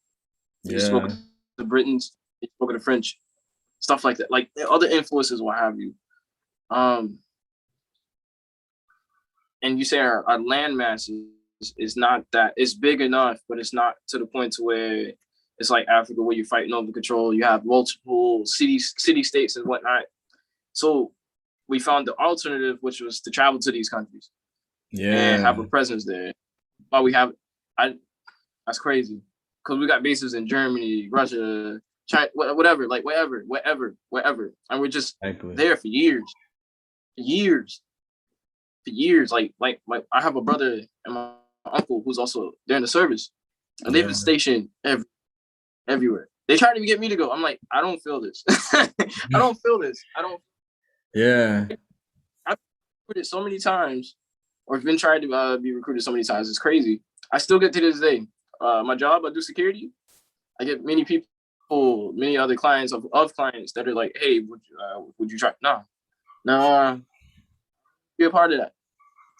You spoke of Yeah. the Britons, you spoke of the French, stuff like that, like other influences, what have you. Um, and you say our land mass is not that it's big enough, but it's not to the point to where It's like Africa where you're fighting over control. You have multiple city states and whatnot. So we found the alternative, which was to travel to these countries and have a Yeah, presence there. While we have, I that's crazy because we got bases in Germany, Russia, China, whatever, like wherever, and we're just exactly. there for years, for years. Like I have a brother and my uncle who's also there in the service, and they've been Yeah. stationed everywhere. They tried to get me to go. I'm like, I don't feel this. I don't feel this. I don't. Yeah. I've been recruited so many times, or been tried to be recruited so many times. It's crazy. I still get to this day. My job, I do security. I get many people, many other clients of clients that are like, "Hey, would you try?" No, no, be a part of that.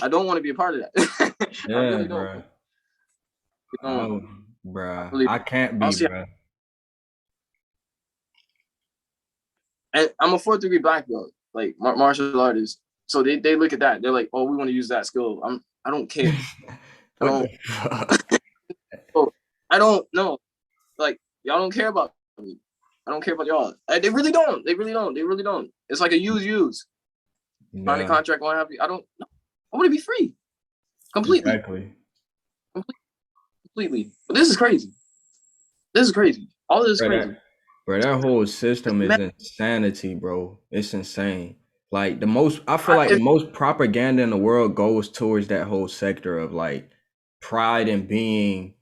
I don't want to be a part of that. I Yeah, really don't. bro. I don't. I Bruh. really. I can't I don't be, see. bruh. And I'm a fourth degree black belt, like martial artist. So they look at that. They're like, "Oh, we want to use that skill." I don't care. I What don't. the fuck? Oh, I don't know. Like y'all don't care about me. I don't care about y'all. They really don't. They really don't. They really don't. It's like a use. Sign a Yeah, contract, what have you. I don't. I want to be free completely, exactly. completely. But this is crazy. This is crazy. All of this is Bro, crazy. that whole system is Man, insanity, bro. It's insane. Like I feel like the most propaganda in the world goes towards that whole sector of like pride in being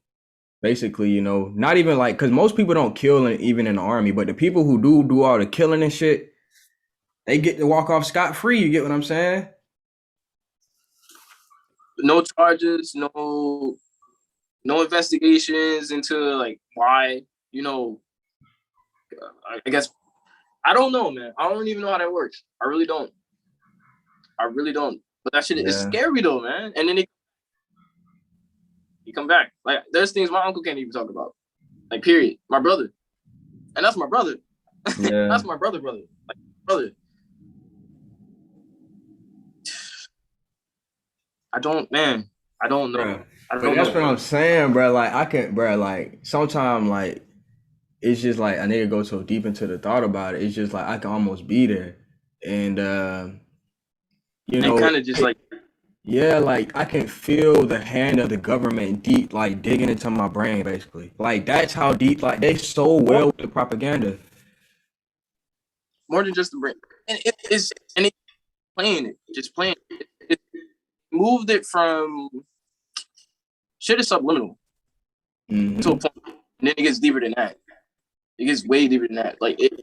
basically, not even like, because most people don't kill even in the army, but the people who do all the killing and shit, they get to walk off scot free. You get what I'm saying? no charges, no investigations into like why. You know, I guess I don't know, man. I don't even know how that works. I really don't. I really don't. But that shit is Yeah. scary though, man. And then they come back. Like there's things my uncle can't even talk about. Like period. My brother, and that's my brother. Yeah. That's my brother. Like brother. I don't, man. I don't know. Bro. I But don't that's what know. I'm saying, bro. Like I can, bro. Like sometimes, like it's just like I need to go so deep into the thought about it. It's just like I can almost be there, and you And know, kind of just like yeah, like I can feel the hand of the government deep, like digging into my brain, basically. Like that's how deep, like they so more, well with the propaganda. more than just the brain. And it's playing it, just playing it. It moved it from shit is subliminal to a Hmm. point, and then it gets deeper than that. It gets way deeper than that. Like it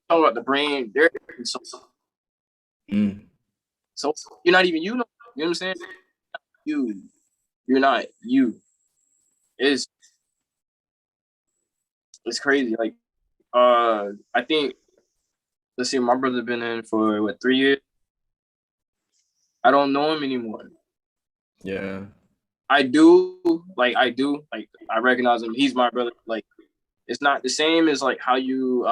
talking about the brain. There, Mm. so you're not even you. Know, you know what I'm saying? You, you're not you. It's it's crazy. Like I think let's see, my brother been in for what 3 years. I don't know him anymore. Yeah. I do, like I recognize him. He's my brother. Like it's not the same as like how you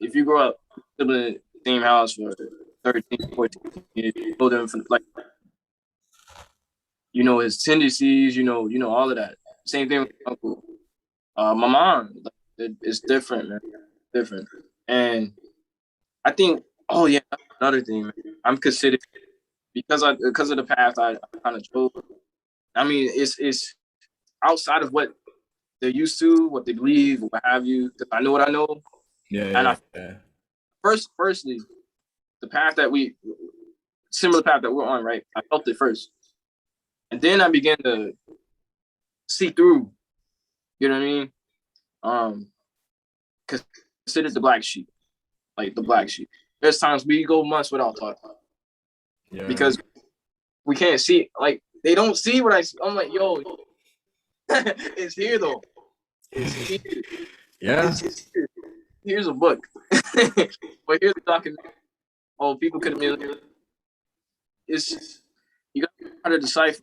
if you grow up living in the same house for 13, 14 years, you know them from like you know his tendencies, you know all of that. Same thing with my uncle. My mom, like, it's different, man. Different. And I think oh yeah, that's another thing, man. I'm considered because of the path I kind of chose. I mean, it's outside of what they're used to, what they believe, what have you. Because I know what I know, Yeah. and Yeah. I Yeah. firstly the path that we similar path that we're on, right? I felt it first, and then I began to see through. You know what I mean? Um, consider the black sheep, like the black sheep. There's times we go months without talking Yeah. because we can't see. Like they don't see what I see. I'm like, yo, it's here though. It's here. Yeah. It's here. Here's a book, but here's a document. Oh, people could have been. It's you got to try to decipher.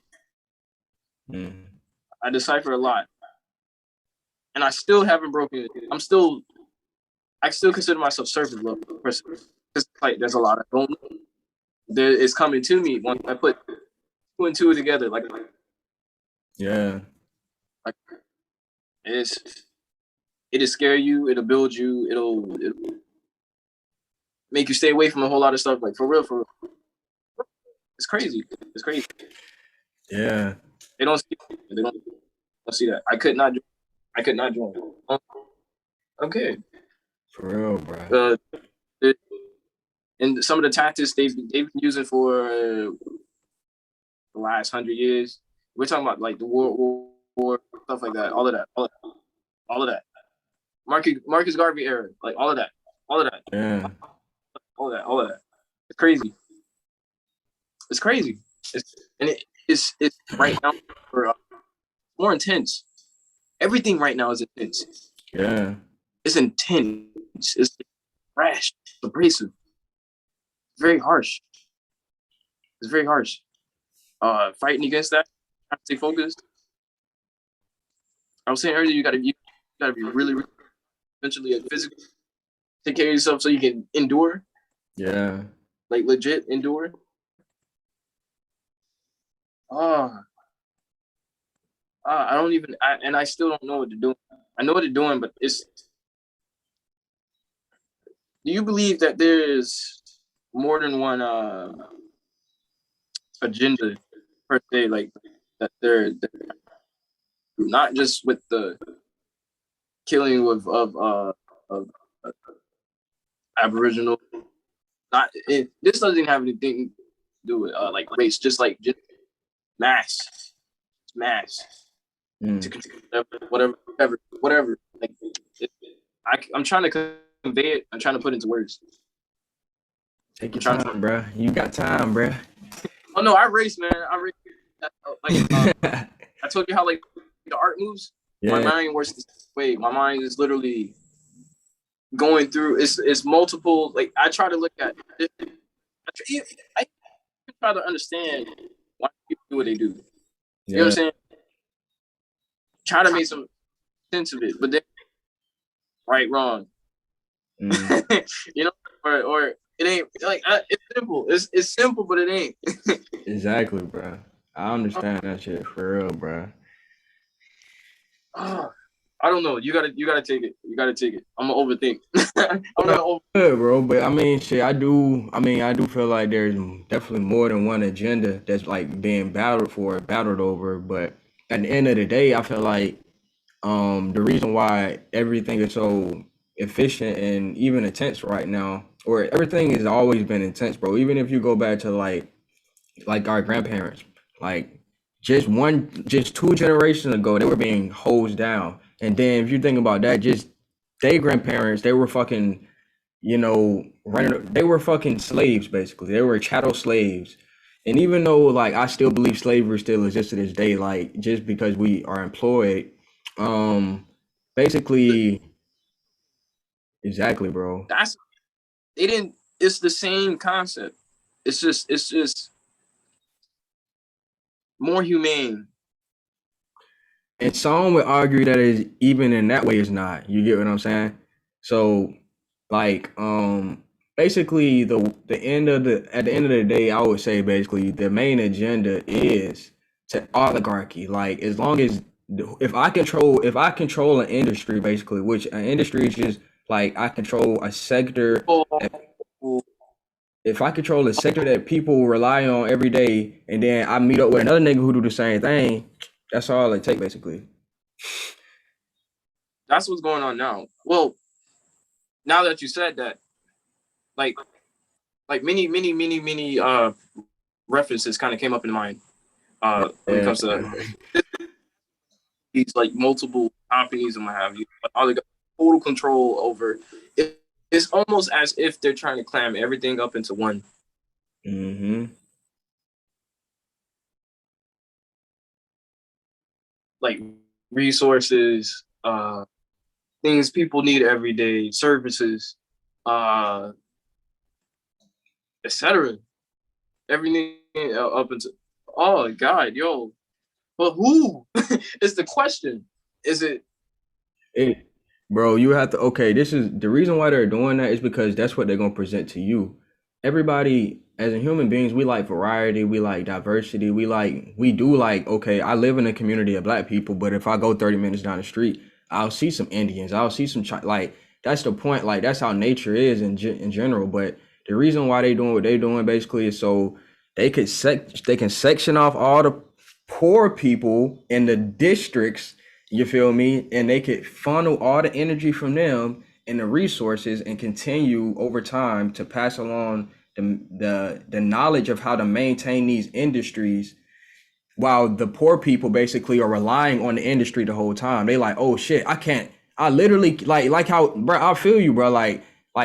Mm. I decipher a lot, and I still haven't broken it. I still consider myself surface level person. Because like, there's a lot I don't know. There is coming to me once I put two and two together. Yeah. Like it's It'll scare you. It'll build you. It'll make you stay away from a whole lot of stuff. Like for real, for real. It's crazy. It's crazy. Yeah, They don't see. They don't see that. I could not. I could not join. Okay. for real, bro. Uh, and some of the tactics they've been using for the last 100 years. We're talking about like the war stuff like that. All of that. All of that. Marcus Garvey era. Like all of that. All of that. Yeah, All of that. All of that. It's crazy. It's crazy. It's right now for more intense. Everything right now is intense. yeah. It's intense. It's rash. It's abrasive. It's very harsh. It's very harsh. Fighting against that, trying to stay focused. I was saying earlier, you gotta be really, really mentally and physically take care of yourself so you can endure, Yeah. like legit endure. Ah, I don't even, and I still don't know what they're doing. I know what they're doing, but it's. Do you believe that there's more than one agenda per se, like that they're not just with the killing of Aboriginal. Not this doesn't have anything to do with like race, just mass, mass to Mm. control whatever. Like I'm trying to convey it. I'm trying to put it into words. Take I'm your trying to. time, bro. You got time, bro. Oh no, I race, man. I race. Like I told you how like the art moves. My Yeah, mind works the same way. My mind is literally going through. It's multiple. Like I try to look at. I try to understand why people do what they do. You know what I'm yeah. saying? Try to make some sense of it, but then right, wrong. Mm. You know, or it ain't like it's simple. It's simple, but it ain't. Exactly, bro. I understand that shit for real, bro. Ah, I don't know. You gotta take it. You gotta take it. I'm gonna overthink. I'm Yeah, gonna over. good, bro. But I mean, shit, I do. I mean, I do feel like there's definitely more than one agenda that's like being battled over. But at the end of the day, I feel like the reason why everything is so efficient and even intense right now, or everything has always been intense, bro. Even if you go back to like our grandparents, like just 2 generations ago, they were being hosed down. And then if you think about that, just their grandparents, they were fucking, they were fucking slaves basically. They were chattel slaves. And even though like I still believe slavery still exists to this day, like just because we are employed, um, basically, exactly, bro. That's they didn't. It's the same concept. It's just more humane. And some would argue that is even in that way is not. You get what I'm saying? So like basically the end of the at the end of the day, I would say basically the main agenda is to oligarchy. Like as long as if I control an industry basically, which an industry is just like I control a sector that Oh, if I control a sector that people rely on every day, and then I meet up with another nigga who do the same thing, that's all it take basically. that's what's going on now. Well, now that you said that, like many references kind of came up in mind when it Yeah, comes to these like multiple companies and what have you. But all they got total control over it. It's almost as if they're trying to clam everything up into one, mm-hmm. like resources, things people need every day, services, uh, etc. Everything up into. Oh God, yo! But who is the question? Is it It, bro, you have to. Okay, this is the reason why they're doing that is because that's what they're gonna present to you. Everybody, as a human beings, we like variety, we like diversity, we do like. Okay, I live in a community of black people, but if I go 30 minutes down the street, I'll see some Indians, I'll see some like that's the point. Like that's how nature is in general. But the reason why they doing what they doing basically is so they can section off all the poor people in the districts. You feel me? And they could funnel all the energy from them and the resources and continue over time to pass along the knowledge of how to maintain these industries while the poor people basically are relying on the industry the whole time. They like, oh shit, I can't. I literally like how, bro. I feel you, bro. Like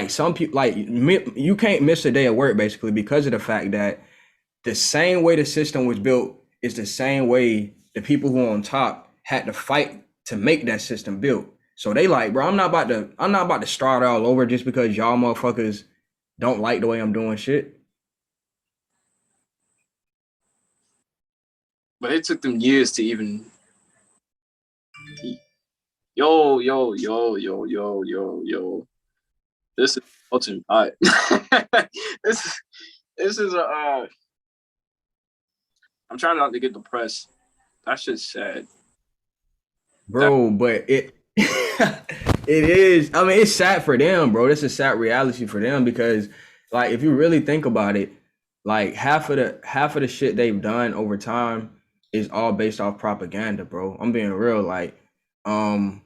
some people, like you can't miss a day of work basically because of the fact that the same way the system was built is the same way the people who are on top had to fight to make that system built. So they like, bro, I'm not about to start all over just because y'all motherfuckers don't like the way I'm doing shit. But it took them years to even. Yo. This is ultimate. This is this is a. I'm trying not to get depressed. That's just sad. That Bro, but it it is. I mean, it's sad for them, bro. This is sad reality for them because, like, if you really think about it, like half of the shit they've done over time is all based off propaganda, bro. I'm being real. Like, um,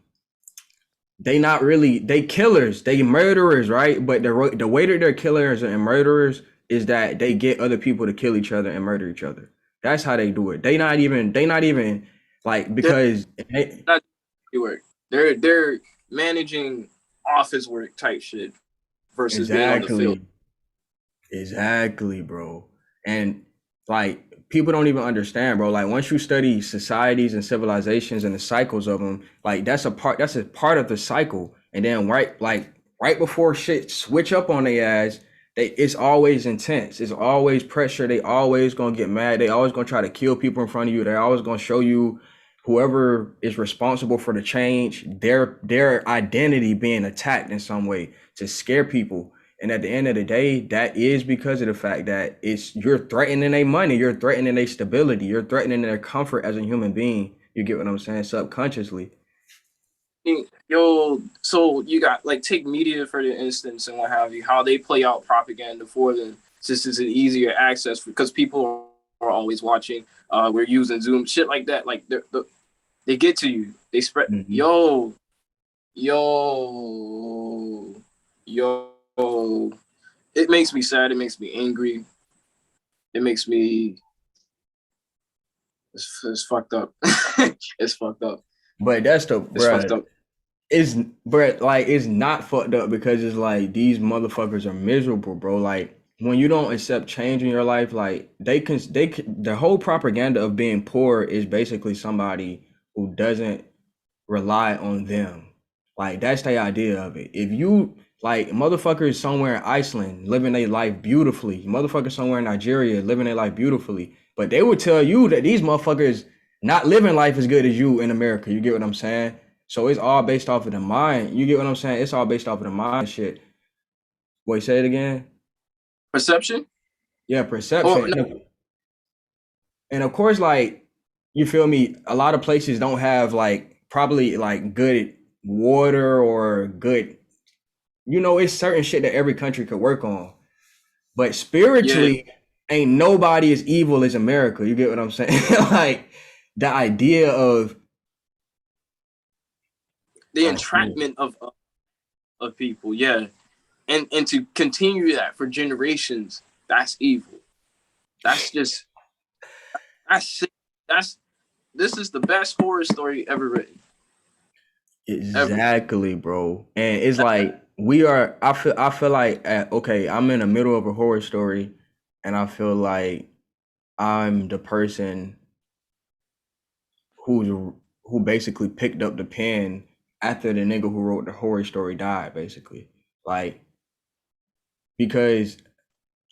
they not really they killers, they murderers, right? But the way that they're killers and murderers is that they get other people to kill each other and murder each other. That's how they do it. They not even like they're because they, not doing work. They're managing office work type shit versus being on the field. exactly. Exactly, bro. And like people don't even understand, bro. Like once you study societies and civilizations and the cycles of them, like that's a part of the cycle. And then right before shit switch up on their ass, it's always intense. It's always pressure. They always gonna get mad. They always gonna try to kill people in front of you. They're always gonna show you whoever is responsible for the change, their identity being attacked in some way to scare people. And at the end of the day, that is because of the fact that it's you're threatening their money, you're threatening their stability, you're threatening their comfort as a human being. You get what I'm saying? Subconsciously. Yo, so you got like take media for the instance and what have you, how they play out propaganda for them. Since it's an easier access because people are always watching. We're using Zoom, shit like that. Like they get to you. They spread. Mhm. Yo. Yo. It makes me sad. It makes me angry. It makes me. It's fucked up. It's fucked up. But that's the It's fucked bruh. up. It's bruh, like it's not fucked up because it's like these motherfuckers are miserable, bro. Like when you don't accept change in your life, like they can the whole propaganda of being poor is basically somebody who doesn't rely on them. Like that's the idea of it. If you like motherfuckers somewhere in Iceland living their life beautifully, motherfuckers somewhere in Nigeria living their life beautifully, but they would tell you that these motherfuckers not living life as good as you in America. You get what I'm saying? So it's all based off of the mind. You get what I'm saying? It's all based off of the mind shit. Wait, say it again. Perception. Yeah, Or no, perception. And of course, like you feel me, a lot of places don't have like probably like good water or good, it's certain shit that every country could work on. But yeah, spiritually, ain't nobody as evil as America. You get what I'm saying? Like the idea of the I see it. entrapment of people. Yeah, and to continue that for generations. That's evil. That's just that's that's this is the best horror story ever written. Ever. Exactly, bro. And it's like we are I feel like okay, I'm in the middle of a horror story and I feel like I'm the person who's who basically picked up the pen after the nigga who wrote the horror story died, basically. Like because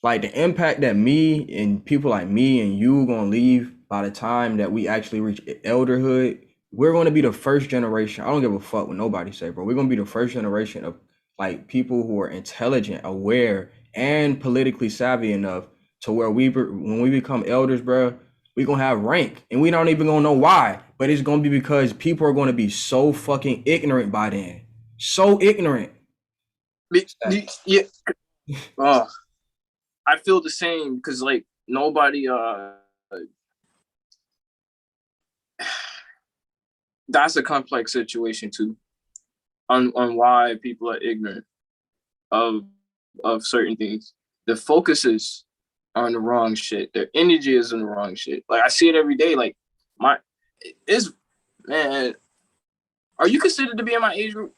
like the impact that me and people like me and you gonna leave by the time that we actually reach elderhood, we're gonna be the first generation. I don't give a fuck what nobody say, bro. We're gonna be the first generation of like people who are intelligent, aware, and politically savvy enough to where when we become elders, bro, we gonna have rank, and we don't even gonna know why but it's gonna be because people are gonna be so fucking ignorant by then. So ignorant. Yeah. Uh, I feel the same because like nobody. That's a complex situation too. On why people are ignorant of certain things. The focus is on the wrong shit. Their energy is on the wrong shit. Like I see it every day. Like my is man. Are you considered to be in my age group?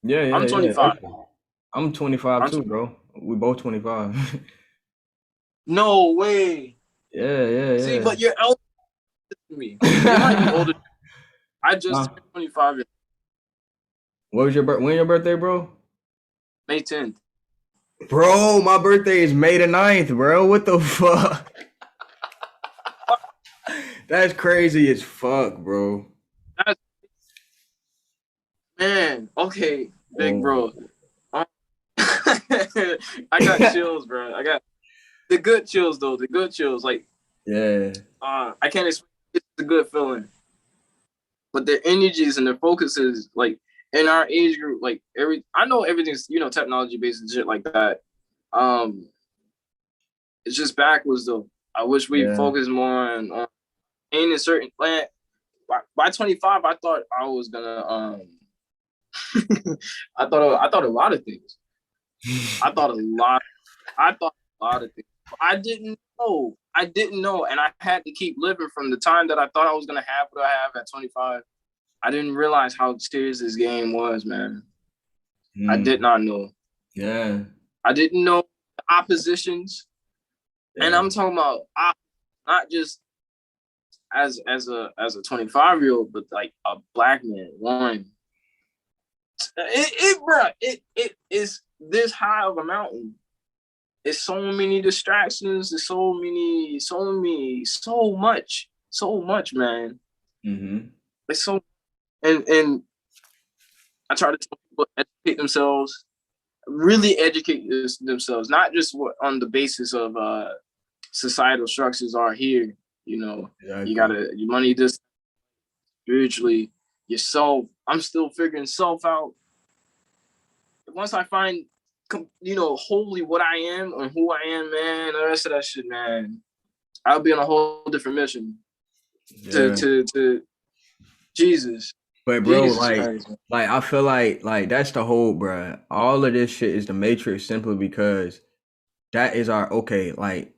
Yeah, yeah, I'm yeah. 25. I'm 25 I'm too, bro. We both 25. no way. Yeah, See, yeah, but you're older than me. You might be yeah. older. I just Huh? turned 25 in What was when your birthday, bro? May 10th. Bro, my birthday is May the 9th, bro. What the fuck? That's crazy as fuck, bro. That's, man, okay, big Oh, bro. I got chills, bro. I got the good chills though. The good chills, like yeah, I can't explain. It's a good feeling, but their energies and their focuses, like in our age group, like I know everything's technology based and shit like that. Um, it's just backwards though. I wish we yeah. focused more on in a certain plan. By 25, I thought I was gonna I thought a lot of things. I thought a lot. I thought a lot of things. I didn't know. I didn't know, and I had to keep living from the time that I thought I was gonna have what I have at 25. I didn't realize how serious this game was, man. I did Mm, not know. yeah, I didn't know the oppositions, and yeah, I'm talking about not just as a 25-year-old, but like a black man. One, it is this high of a mountain. It's so many distractions. There's so much, man. mm-hmm. It's so and I try to tell people to educate themselves, really educate themselves, not just on the basis of societal structures are here. You Exactly. gotta your money just spiritually yourself. I'm still figuring self out. Once I find wholly what I am and who I am, man, the rest of that shit, man, I'll be on a whole different mission to Yeah. to Jesus. But bro, Jesus Christ. Man. I feel like that's the whole, bro. All of this shit is the Matrix simply because that is our okay. Like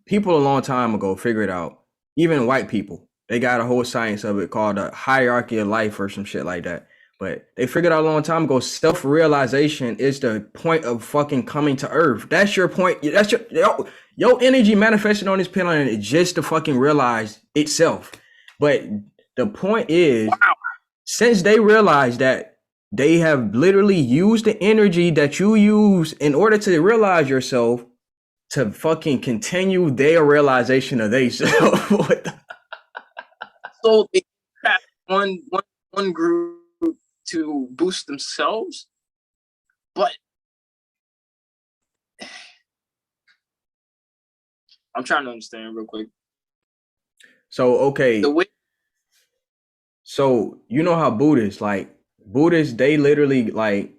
people a long time ago figured out, even white people, they got a whole science of it called a hierarchy of life or some shit like that. But they figured out a long time ago, self-realization is the point of fucking coming to Earth. That's your point. That's your energy manifested on this planet just to fucking realize itself. But the point is, Wow. since they realized that they have literally used the energy that you use in order to realize yourself to fucking continue their realization of themselves. So they got one group to boost themselves, but I'm trying to understand real quick. So The okay, way so you know how Buddhists, they literally like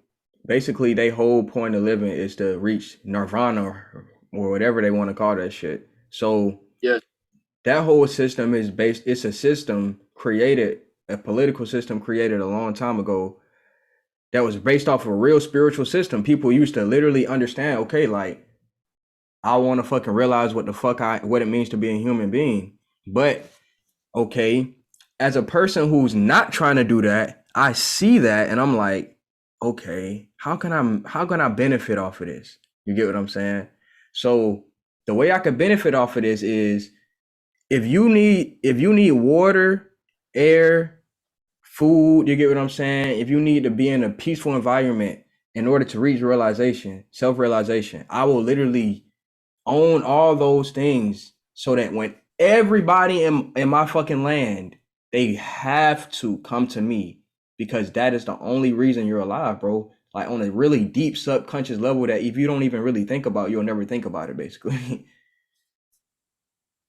basically their whole point of living is to reach nirvana or whatever they want to call that shit. So yeah, that whole system is based, it's a system created, a political system created a long time ago that was based off of a real spiritual system. People used to literally understand, okay, like I want to fucking realize what it means to be a human being. But okay, as a person who's not trying to do that, I see that and I'm like, okay, how can I benefit off of this? You get what I'm saying? So the way I could benefit off of this is if you need water, air, food, you get what I'm saying? If you need to be in a peaceful environment in order to reach realization, self-realization, I will literally own all those things so that when everybody in my fucking land, they have to come to me because that is the only reason you're alive, bro. Like on a really deep subconscious level that if you don't even really think about, you'll never think about it, basically.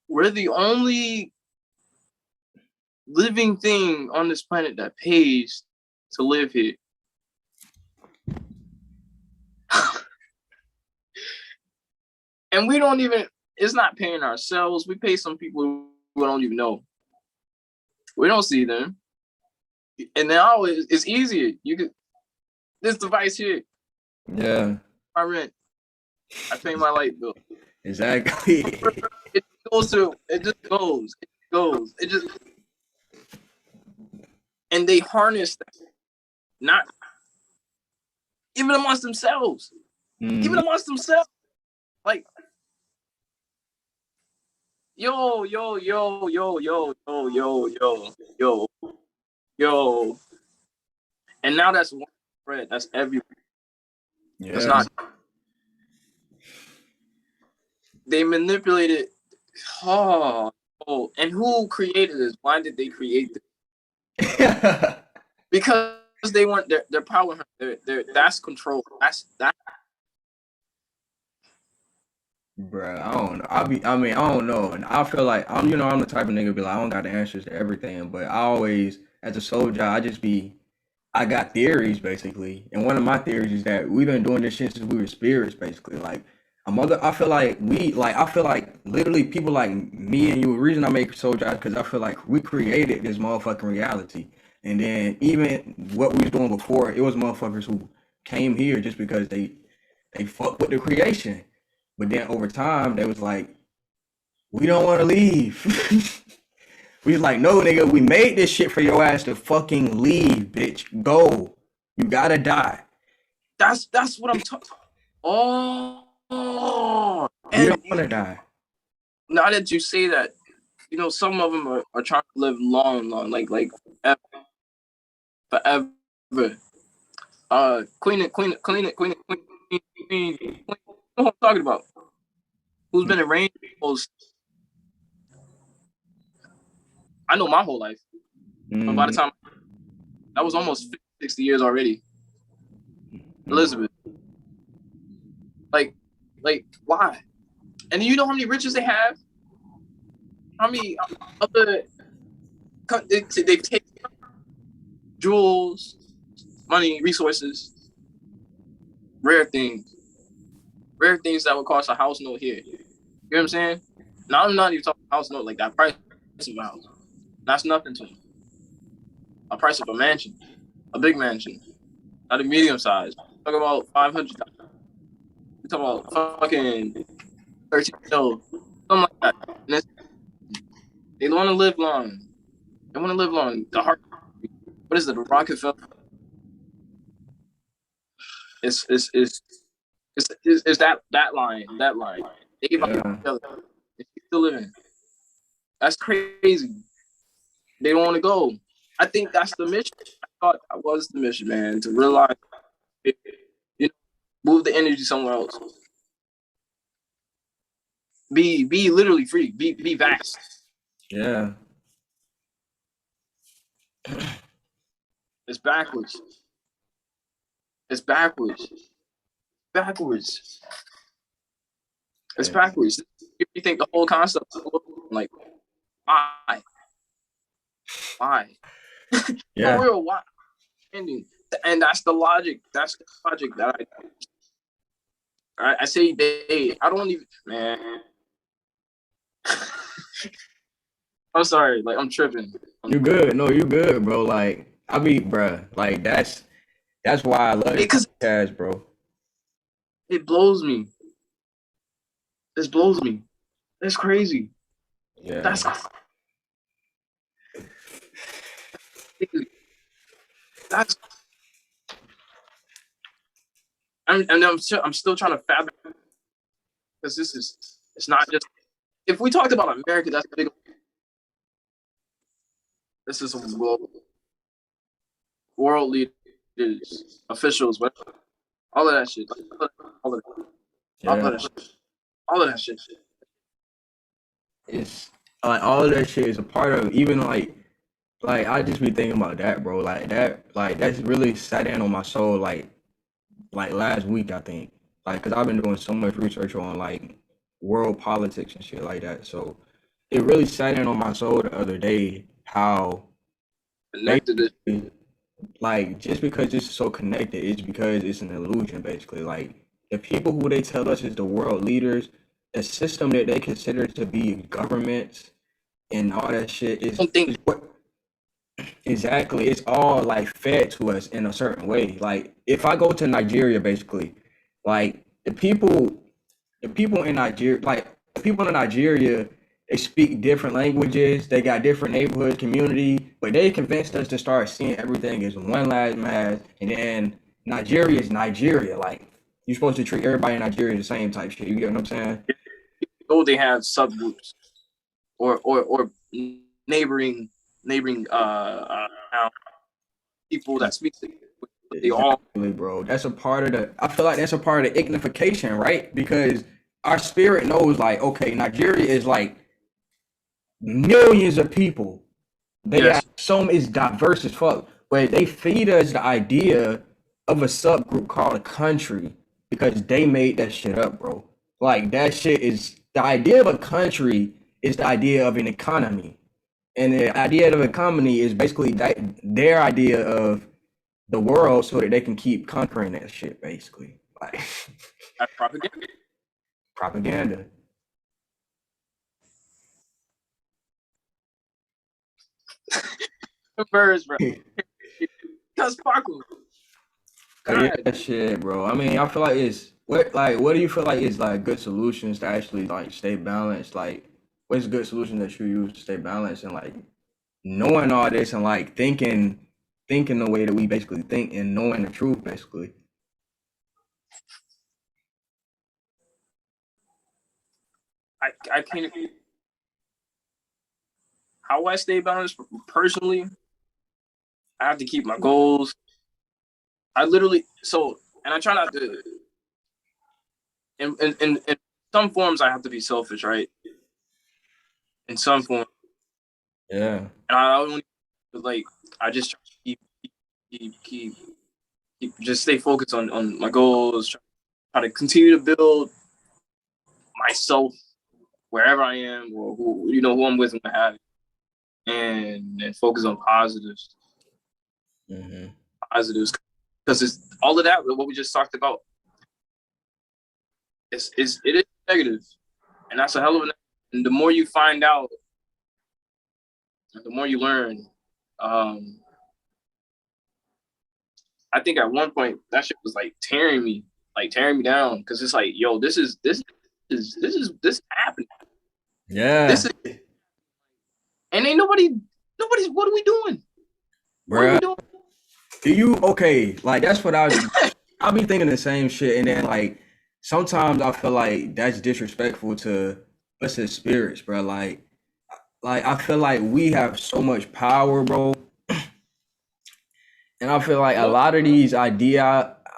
we're the only living thing on this planet that pays to live here. And we don't even, it's not paying ourselves. We pay some people who don't even know. We don't see them. And now it's easier. You could, this device here. Yeah. I rent. I pay my light bill. Exactly. It just goes. It just, and they harness that. Not even amongst themselves. Even amongst themselves. Like, yo. And now that's one spread. That's everywhere. Yeah. It's not. They manipulated. Oh, and who created this? Why did they create this? Because they want their power. That's control. That's that. Bruh, I don't know. I don't know. And I feel like I'm the type of nigga be like, I don't got the answers to everything, but I always, as a soldier, I got theories basically. And one of my theories is that we've been doing this shit since we were spirits, basically. Like I feel like literally people like me and you, the reason I make soldier because I feel like we created this motherfucking reality. And then even what we was doing before, it was motherfuckers who came here just because they fuck with the creation. But then over time, they was like, we don't want to leave. We was like, no, nigga, we made this shit for your ass to fucking leave, bitch. Go. You gotta die. That's what I'm talking. Oh, You don't want to die. Now that you say that, some of them are trying to live long, like forever. Clean it. You know what I'm talking about? Who's been in range? I know my whole life. But by the time that was almost 50, 60 years already. Elizabeth. Like, why? And you know how many riches they have? How many other they take jewels, money, resources, rare things that would cost a house note here. You know what I'm saying? Now I'm not even talking house note like that price of a house. That's nothing to them. A price of a mansion, a big mansion, not a medium size. Talk about 500. We talk about fucking 13 something like that. And they want to live long. They want to live long. The heart. What is it? The Rockefeller. It's that line. That line. They give out each other. They're still living. That's crazy. They don't want to go. I think that's the mission. I thought that was the mission, man, to realize, move the energy somewhere else. Be literally free. Be vast. Yeah. It's backwards. It's backwards. Backwards. It's backwards. If you think the whole concept, like, why? Yeah. For real, why? And that's the logic. That's the logic that I say they. I don't even, man. I'm sorry. Like, I'm tripping. You good? No, you good, bro. Like bruh. Like that's why I love it because bro. It blows me. This blows me. That's crazy. Yeah. That's I'm still trying to fathom, because it's not just, if we talked about America, that's big. This is some world leaders, officials, whatever, all of that shit, all of that shit. It's like all of that shit is a part of, even like I just be thinking about that, bro. That's really sat in on my soul like last week, I think. Like, cause I've been doing so much research on like world politics and shit like that. So it really sat in on my soul the other day how Connected it. basically, like, just because it's so connected, it's because it's an illusion, basically. Like, the people who they tell us is the world leaders, the system that they consider to be governments and all that shit I don't think is what exactly, it's all like fed to us in a certain way. Like, if I go to Nigeria, basically, like the people in Nigeria, like the people in Nigeria, they speak different languages. They got different neighborhood community, but they convinced us to start seeing everything as one last mass. And then Nigeria is Nigeria. Like, you're supposed to treat everybody in Nigeria the same type shit. You get what I'm saying? though they have subgroups or neighboring people that speak the but they all Exactly, bro. That's a part of the. I feel like that's a part of the ignification, right? Because our spirit knows, like, okay, Nigeria is like millions of people. They have yes. some is diverse as fuck, but they feed us the idea of a subgroup called a country because they made that shit up, bro. Like, that shit is the idea of a country is the idea of an economy, and the idea of an economy is basically that their idea of the world so that they can keep conquering that shit, basically. Like, That's propaganda. propaganda. Birds, bro. Because sparkle. Yeah, God, shit, bro. I mean, I feel like it's what do you feel like is like good solutions to actually like stay balanced? Like, what's a good solution that you use to stay balanced and like knowing all this and like thinking the way that we basically think and knowing the truth, basically. I can't. How I stay balanced personally, I have to keep my goals. I literally and I try not to. In some forms, I have to be selfish, right? In some form, Yeah. and I only like I just try to keep, keep, keep just stay focused on my goals. Try to continue to build myself wherever I am or who I'm with and what have you, and focus on Mm-hmm. positives because it's all of that what we just talked about. It is negative, and that's a hell of a. And the more you find out, the more you learn. Um, I think at one point that shit was like tearing me down because it's like, yo, this is happening. This Yeah, is and ain't nobody's. What are we doing? What are we bruh. doing? Do you okay? Like, that's what I'll be thinking the same shit, and then like sometimes I feel like that's disrespectful to us as spirits, bro. Like I feel like we have so much power, bro. And I feel like No, a lot of these ideologies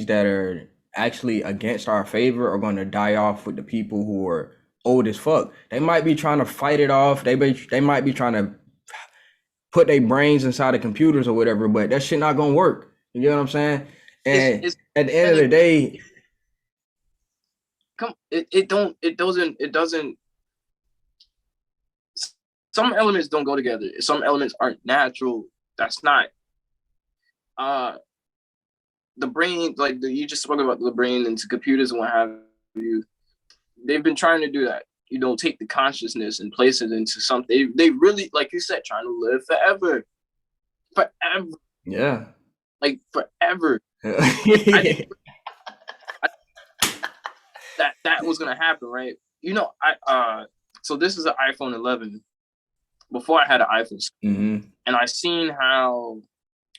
that are actually against our favor are going to die off with the people who are old as fuck. They might be trying to fight it off. They might be trying to put their brains inside of computers or whatever, but that shit not gonna work. You get what I'm saying? And it's at the end of and the day, it doesn't. Some elements don't go together. Some elements aren't natural. That's not uh the brain. Like you just spoke about the brain into computers and what have you. They've been trying to do that. Take the consciousness and place it into something. They really, like you said, trying to live forever, forever, yeah. like forever. I didn't I, that was gonna happen, right? So this is an iPhone 11. Before I had an iPhone, Mm-hmm. and I seen how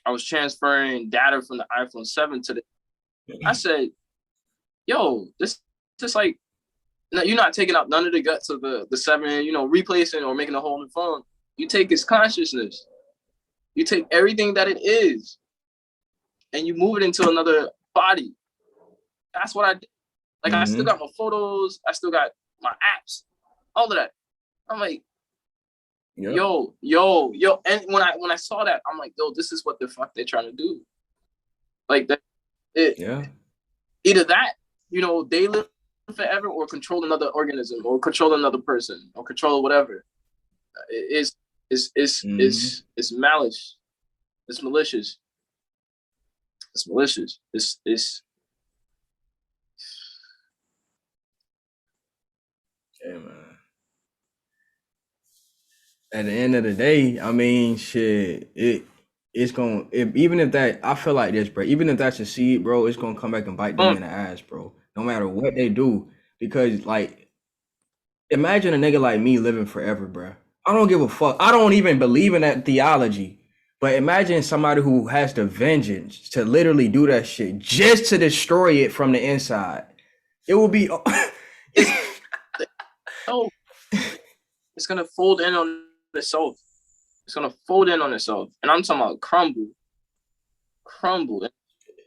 I was transferring data from the iPhone 7 to the. I said, "Yo, this just like no, you're not taking out none of the guts of the 7, replacing or making a whole new phone. You take its consciousness, you take everything that it is, and you move it into another body. That's what I did. Like I still Mm-hmm. got my photos, I still got my apps, all of that. I'm like, Yep. yo, and when I saw that, I'm like, yo, this is what the fuck they're trying to do. Like that, it Yeah. either that, they live forever or control another organism or control another person or control whatever. Mhm. It's malice. It's malicious. It's malicious. It's Yeah, man. At the end of the day, I mean, shit, it's gonna even if that I feel like this, bro. Even if that's a seed, bro, it's gonna come back and bite them um, in the ass, bro. No matter what they do, because like, imagine a nigga like me living forever, bro. I don't give a fuck. I don't even believe in that theology. But imagine somebody who has the vengeance to literally do that shit just to destroy it from the inside. It will be. it's oh, it's gonna fold in on itself. It's gonna fold in on itself, and I'm talking about crumble,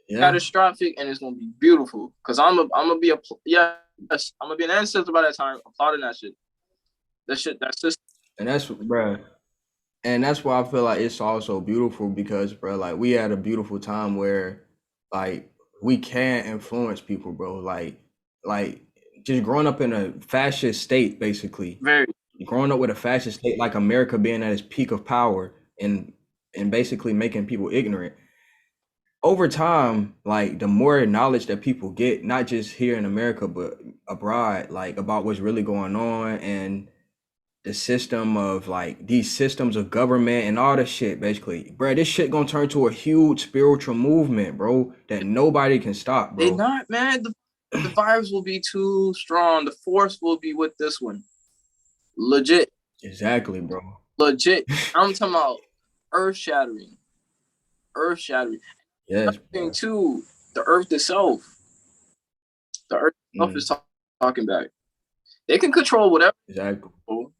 Yeah, catastrophic, and it's gonna be beautiful. Cause I'm gonna be a yes, I'm gonna be an ancestor by that time, applauding that shit. That's just and that's, bro. And that's why I feel like it's also beautiful because, bro, like we had a beautiful time where, like, we can influence people, bro. Like just growing up in a fascist state, basically, very growing up with a fascist state like America being at its peak of power and basically making people ignorant. Over time, like the more knowledge that people get, not just here in America but abroad, like about what's really going on and the system of like these systems of government and all this shit, basically, bro. This shit gonna turn to a huge spiritual movement, bro, that nobody can stop, they bro. not man. The vibes will be too strong. The force will be with this one. Legit, Exactly, bro. legit. I'm talking about earth shattering, earth shattering. Yes, Another thing bro. too, the earth itself. The earth itself is Mm, talking back. They can control whatever. exactly.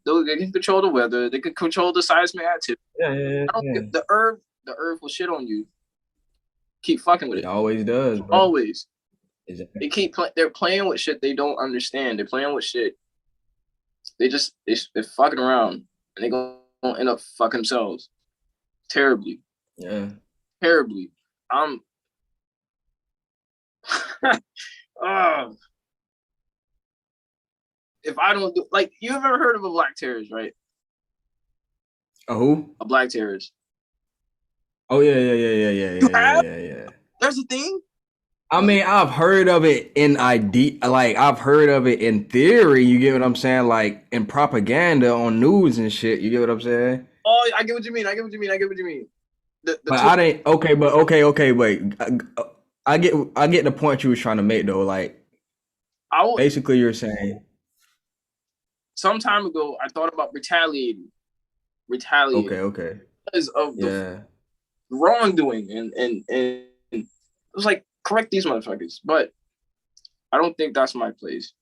They can control the weather. They can control the seismic activity. Yeah, yeah, yeah, I don't yeah. give the earth. The earth will shit on you. Keep fucking with It it. always does, bro. Always. They Exactly. they're playing with shit they don't understand. They're playing with shit. They're fucking around and they gonna end up fucking themselves terribly, Yeah. terribly. I'm uh, if I don't do like you've ever heard of a black terrorist, right? Who? A black terrorist. Oh yeah, yeah, yeah, yeah, yeah, You yeah, yeah, have? yeah, yeah. There's a thing. I mean, I've heard of it in ID, like I've heard of it in theory. You get what I'm saying? Like in propaganda on news and shit. You get what I'm saying? Oh, I get what you mean. I get what you mean. I get what you mean. The But two. I didn't. Okay, but okay. Wait. I get the point you was trying to make though. Like I will, basically, you're saying, some time ago I thought about okay, retaliating okay, because of the yeah, wrongdoing and it was like correct these motherfuckers. But I don't think that's my place.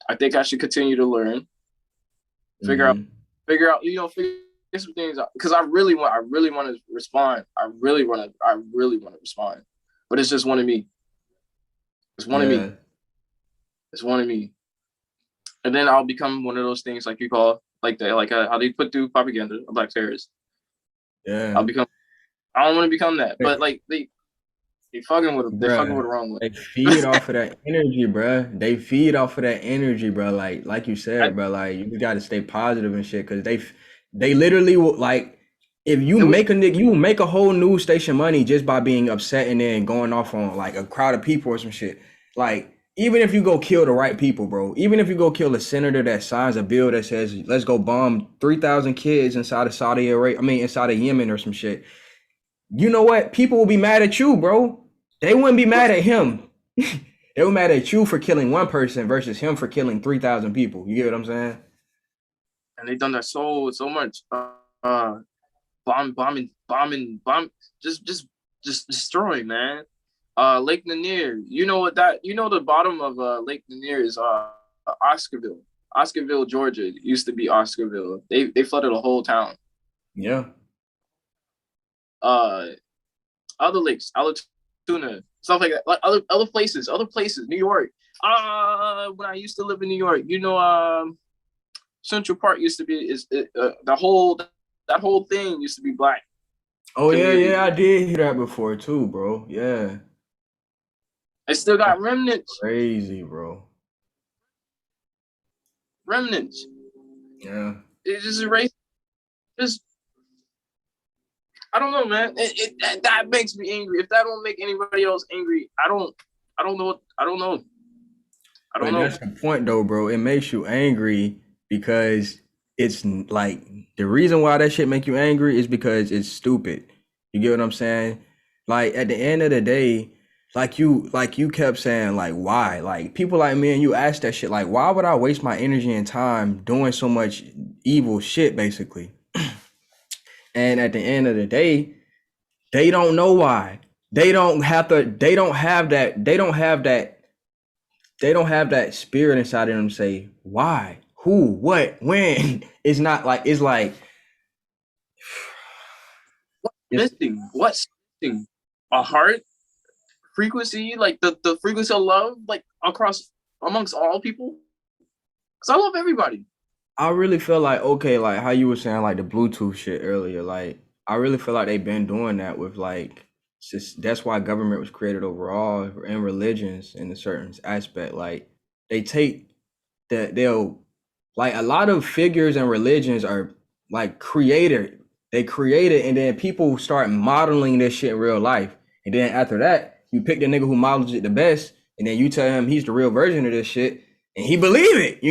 I think I should continue to learn, figure out, mm-hmm, figure some things out because I really want to respond. I really want to respond. But it's just one of me. It's one of me. yeah, It's one of me. And then I'll become one of those things like you call like the how they put through propaganda, a black terrorist. I'll yeah. become. I don't want to become that, but like they fucking with they fucking with Bruh, the wrong way. they feed off of that energy, bruh. They feed off of that energy, bruh. Like you I, said, bruh. Like you got to stay positive and shit, cause they literally will like if you there was make a nigga, you make a whole news station money just by being upset and then going off on like a crowd of people or some shit. Like even if you go kill the right people, bro. Even if you go kill a senator that signs a bill that says let's go bomb 3,000 kids inside of Saudi Arabia, I mean inside of Yemen or some shit. You know what? People will be mad at you, bro. They wouldn't be mad at him. They were mad at you for killing one person versus him for killing 3,000 people. You get what I'm saying? and they done that so much. Bomb, just destroying, man. Lake Lanier. You know what that? You know the bottom of Lake Lanier is Oscarville. Oscarville, Georgia. It used to be Oscarville. They flooded a whole town. Yeah. Uh, other lakes, Alatoona, stuff like that. Like other places, New York. When I used to live in New York, Central Park used to be the whole that whole thing used to be black Oh yeah, community. yeah. I did hear that before too, bro. Yeah. It still got That's remnants, crazy, bro. remnants. Yeah. It's just erased. just I don't know, man. That makes me angry. If that don't make anybody else angry, I don't know. I don't know. I don't But know. that's the point though, bro. It makes you angry because it's like the reason why that shit make you angry is because it's stupid. You get what I'm saying? Like at the end of the day, like you kept saying, like why? Like people like me and you ask that shit, like why would I waste my energy and time doing so much evil shit, basically? And at the end of the day, they don't know why. They don't have to. They don't have that. They don't have that. They don't have that spirit inside of them to say why, who, what, when. It's not like it's like What's it's missing? What's missing? A heart frequency, like the frequency of love, like across amongst all people. Because I love everybody. I really feel like okay, like how you were saying like the Bluetooth shit earlier, like I really feel like they've been doing that with like it's just that's why government was created overall and religions in a certain aspect. Like they take that they'll like a lot of figures and religions are like created. They create it and then people start modeling this shit in real life. And then after that, you pick the nigga who models it the best, and then you tell him he's the real version of this shit, and he believe it.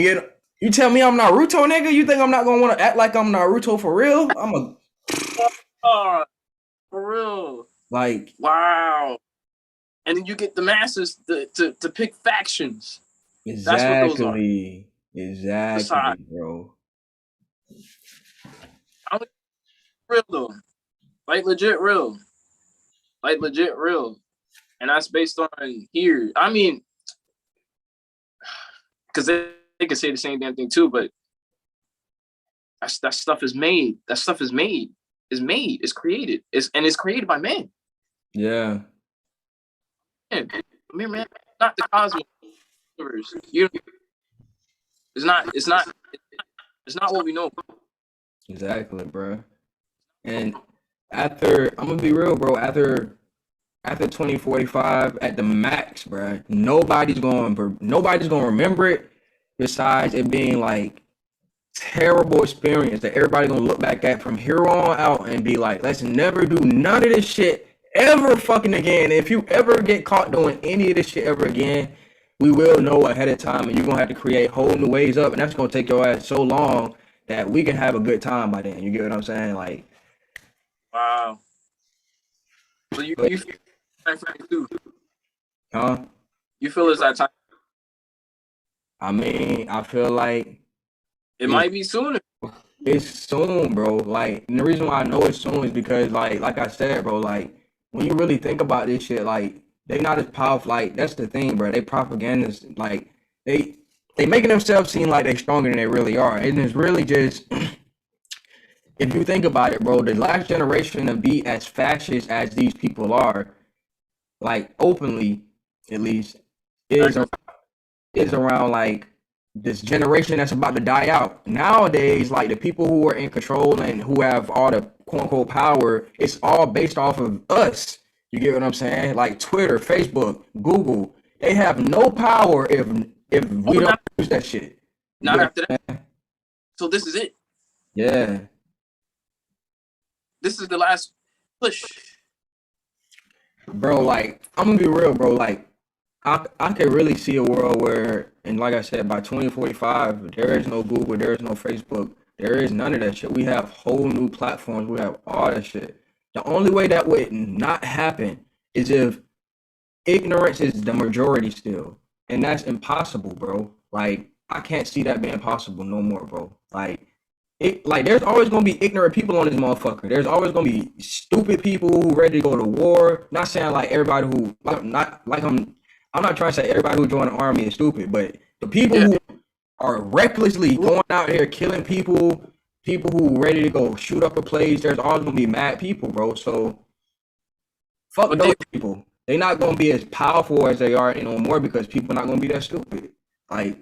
You tell me I'm Naruto, nigga. You think I'm not gonna want to act like I'm Naruto for real? I'm a Oh, for real. like Wow. And then you get the masses to pick factions. That's what those are. exactly, exactly, Besides, bro. I'm real though. Like legit real. Like legit real. And that's based on here. I mean, because they could say the same damn thing too, but that stuff is made. That stuff is made. Is made. It's created. It's created by men. Yeah, Man, I mean, man, not the cosmos universe. You, it's not. It's not. It's not what we know. exactly, bro. And after I'm gonna be real, bro. After 2045 at the max, bro, nobody's gonna remember it. Besides it being like terrible experience that everybody gonna look back at from here on out and be like, let's never do none of this shit ever fucking again. If you ever get caught doing any of this shit ever again, we will know ahead of time, and you're gonna have to create whole new ways up, and that's gonna take your ass so long that we can have a good time by then. You get what I'm saying? Like, Wow. So but you feel time frame too. huh? You feel it's that time. I mean, I feel like It it's might be sooner. it's soon, bro. Like, and the reason why I know it's soon is because, like I said, bro, like when you really think about this shit, like they not as powerful. Like that's the thing, bro. They propagandists, like they they making themselves seem like they stronger than they really are, and it's really just if you think about it, bro. The last generation to be as fascist as these people are, like openly, at least, is is around like this generation that's about to die out. Nowadays, like the people who are in control and who have all the quote unquote power, it's all based off of us. You get what I'm saying? Like Twitter, Facebook, Google, they have no power if we Oh, don't use that shit. You not get after what that. I'm saying? So this is it. Yeah. This is the last push. Bro, like I'm gonna be real, bro. Like I could really see a world where, and like I said, by 2045, there is no Google, there is no Facebook, there is none of that shit. We have whole new platforms, we have all that shit. The only way that would not happen is if ignorance is the majority still, and that's impossible, bro. Like I can't see that being possible no more, bro. Like there's always gonna be ignorant people on this motherfucker. There's always gonna be stupid people who ready to go to war. Not saying like everybody who like not like I'm not trying to say everybody who joined the army is stupid, but the people Yeah. who are recklessly going out here killing people, people who ready to go shoot up a place, there's always gonna be mad people, bro. So fuck But those people. They're not gonna be as powerful as they are anymore because people are not gonna be that stupid. Like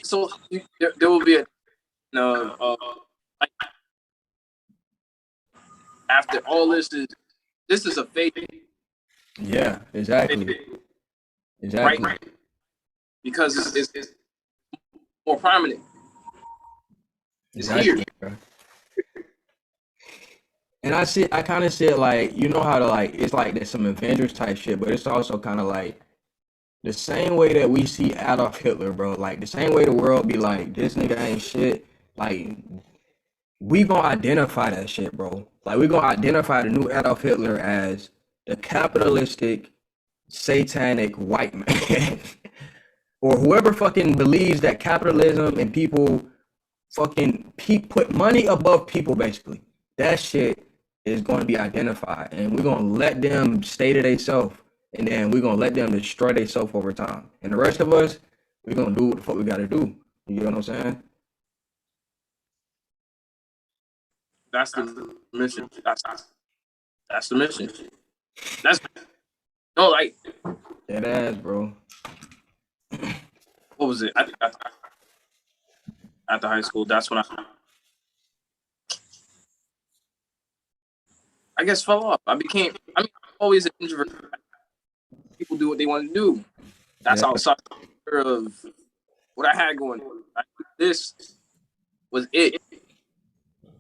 so there will be a like after all this is a fake, yeah, exactly. right? Exactly. Because it's more prominent. It's here. Exactly, bro. And I kind of see it like, you know how to like, it's like there's some Avengers type shit, but it's also kind of like the same way that we see Adolf Hitler, bro. Like the same way the world be like, this nigga ain't shit. Like we gonna identify that shit, bro. Like we gonna identify the new Adolf Hitler as the capitalistic, satanic white man, or whoever fucking believes that capitalism and people fucking put money above people, basically. That shit is going to be identified, and we're gonna let them stay to themselves, and then we're gonna let them destroy themselves over time. And the rest of us, we're gonna do what the fuck we gotta do. You know what I'm saying? That's the mission. That's the mission. That's no like That ass, bro. what was it? After high school, that's when I guess fell off. I mean, I'm always an introvert. People do what they want to do. That's Yeah. outside of what I had going on. This was it.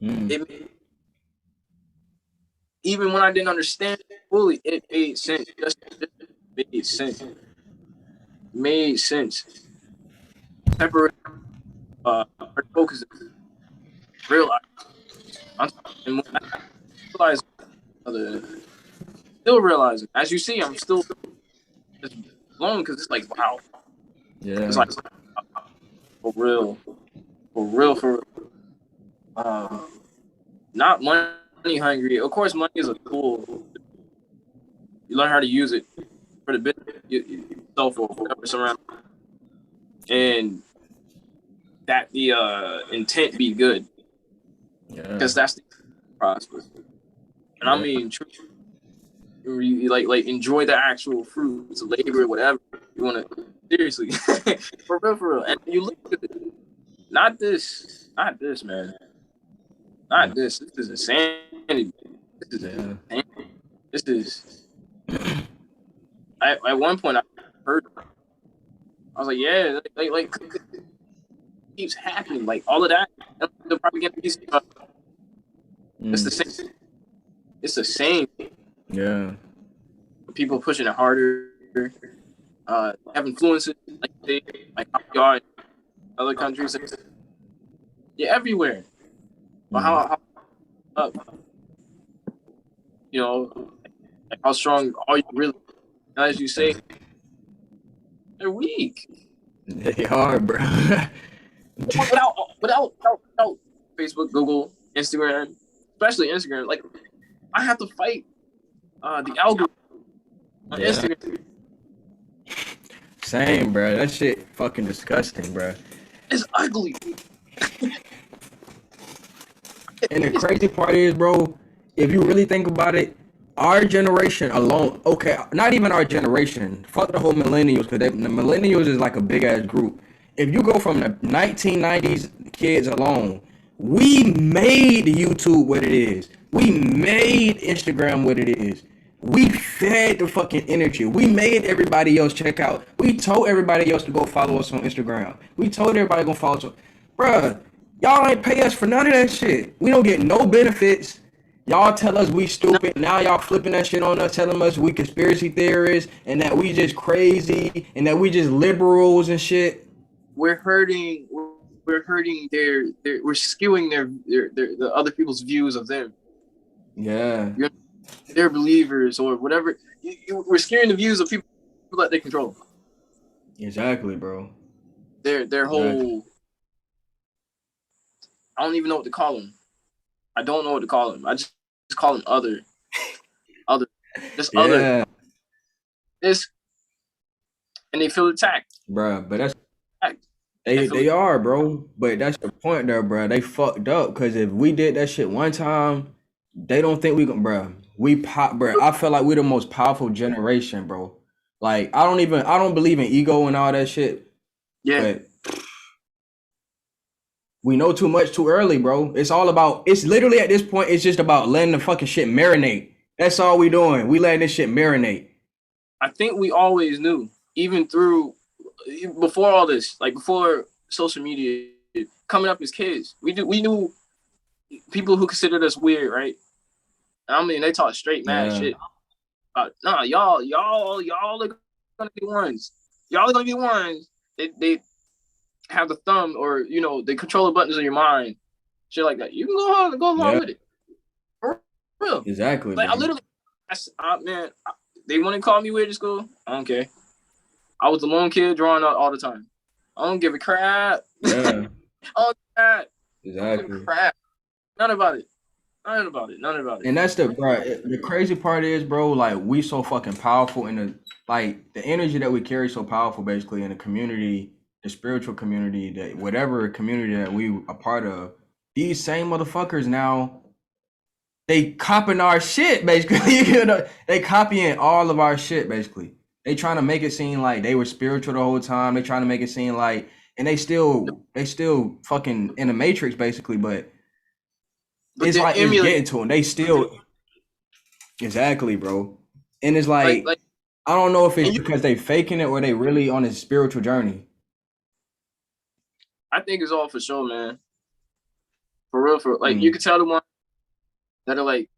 It. Even when I didn't understand it fully, it made sense. Just made sense. Made sense. Separate focus. Realize. And when I realized, still realizing. As you see, I'm still just blown because it's like, wow. Yeah. It's like for real. Not money hungry. Of course, money is a tool. You learn how to use it for the benefit yourself or whatever surrounding, and that the intent be good, because that's the prosperous. And I mean, you like enjoy the actual fruits, labor, whatever you want to. Seriously, for real, and you look at it. Not this, man. Not this. This is insanity. This is insanity. This is. At one point, I heard. I was like, yeah, like keeps happening. Like all of that, the propaganda piece. It's the same. It's the same. Yeah. People pushing it harder. Have influences like how you are in other countries. Yeah, everywhere. But how you know, like how strong are you really? And as you say, they're weak. They are, bro. without Facebook, Google, Instagram, especially Instagram, like I have to fight the algorithm on Instagram. Same, bro. That shit fucking disgusting, bro. It's ugly. And the crazy part is, bro, if you really think about it, our generation alone, okay, not even our generation, fuck the whole millennials, because the millennials is like a big ass group. If you go from the 1990s kids alone, we made YouTube what it is. We made Instagram what it is. We fed the fucking energy. We made everybody else check out. We told everybody else to go follow us on Instagram. We told everybody to go follow us. Bruh, y'all ain't pay us for none of that shit. We don't get no benefits. Y'all tell us we stupid. Now y'all flipping that shit on us, telling us we conspiracy theorists and that we just crazy and that we just liberals and shit. We're hurting. We're hurting we're skewing the other people's views of them. Yeah. They're believers or whatever. We're skewing the views of people that they control. Exactly, bro. Their whole. I don't even know what to call them. I don't know what to call them. I just call them other. Other. This. And they feel attacked. Bruh, but that's. They are, bro. But that's the point there, bro. They fucked up. Because if we did that shit one time, they don't think we can, bro. Bro. I feel like we're the most powerful generation, bro. Like, I don't believe in ego and all that shit. Yeah. But we know too much too early, bro. It's literally at this point, it's just about letting the fucking shit marinate. That's all we doing. We letting this shit marinate. I think we always knew, even before all this, like before social media, coming up as kids, we knew people who considered us weird, right? I mean, they talk straight mad Yeah. shit. Nah, y'all are gonna be ones. Y'all are gonna be ones. They have the thumb, or they control the buttons of your mind, shit like that. You can go along Yeah. with it. For real. Exactly, Like I bro. literally, man, they want to call me weird in school. I don't care. I was the lone kid drawing out all the time. I don't give a crap. Yeah. Oh, crap. I don't give a Exactly. crap. None about it. None about it. None about it. And that's the crazy part is, bro, like we so fucking powerful in the energy that we carry so powerful basically in the community, the spiritual community, that whatever community that we a part of, these same motherfuckers now they copying our shit basically. They copying all of our shit basically. They trying to make it seem like they were spiritual the whole time. They trying to make it seem like, and they still fucking in the matrix basically, but But it's they're like it's emulating. getting to them. They still exactly, bro. And it's Like, like I don't know if it's and you. because they faking it or they really on a spiritual journey. I think it's all for show, man. For real, like you Mm. can tell the ones that are like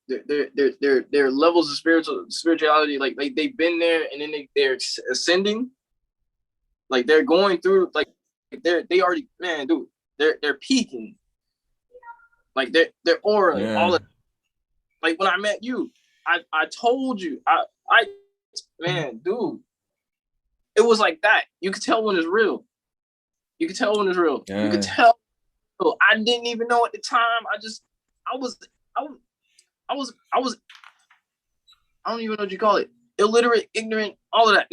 their levels of spirituality, like they've been there, and then they're ascending. Like they're going through, like they already, man, dude. They're peaking. Like their aura and all Yeah. of. Like when I met you, I told you, I man, dude, it was like that. You could tell when it's real. You could tell when it's real. You could Yeah. tell. I didn't even know at the time. I was, I was, I was. I don't even know what you call it. Illiterate, ignorant, all of that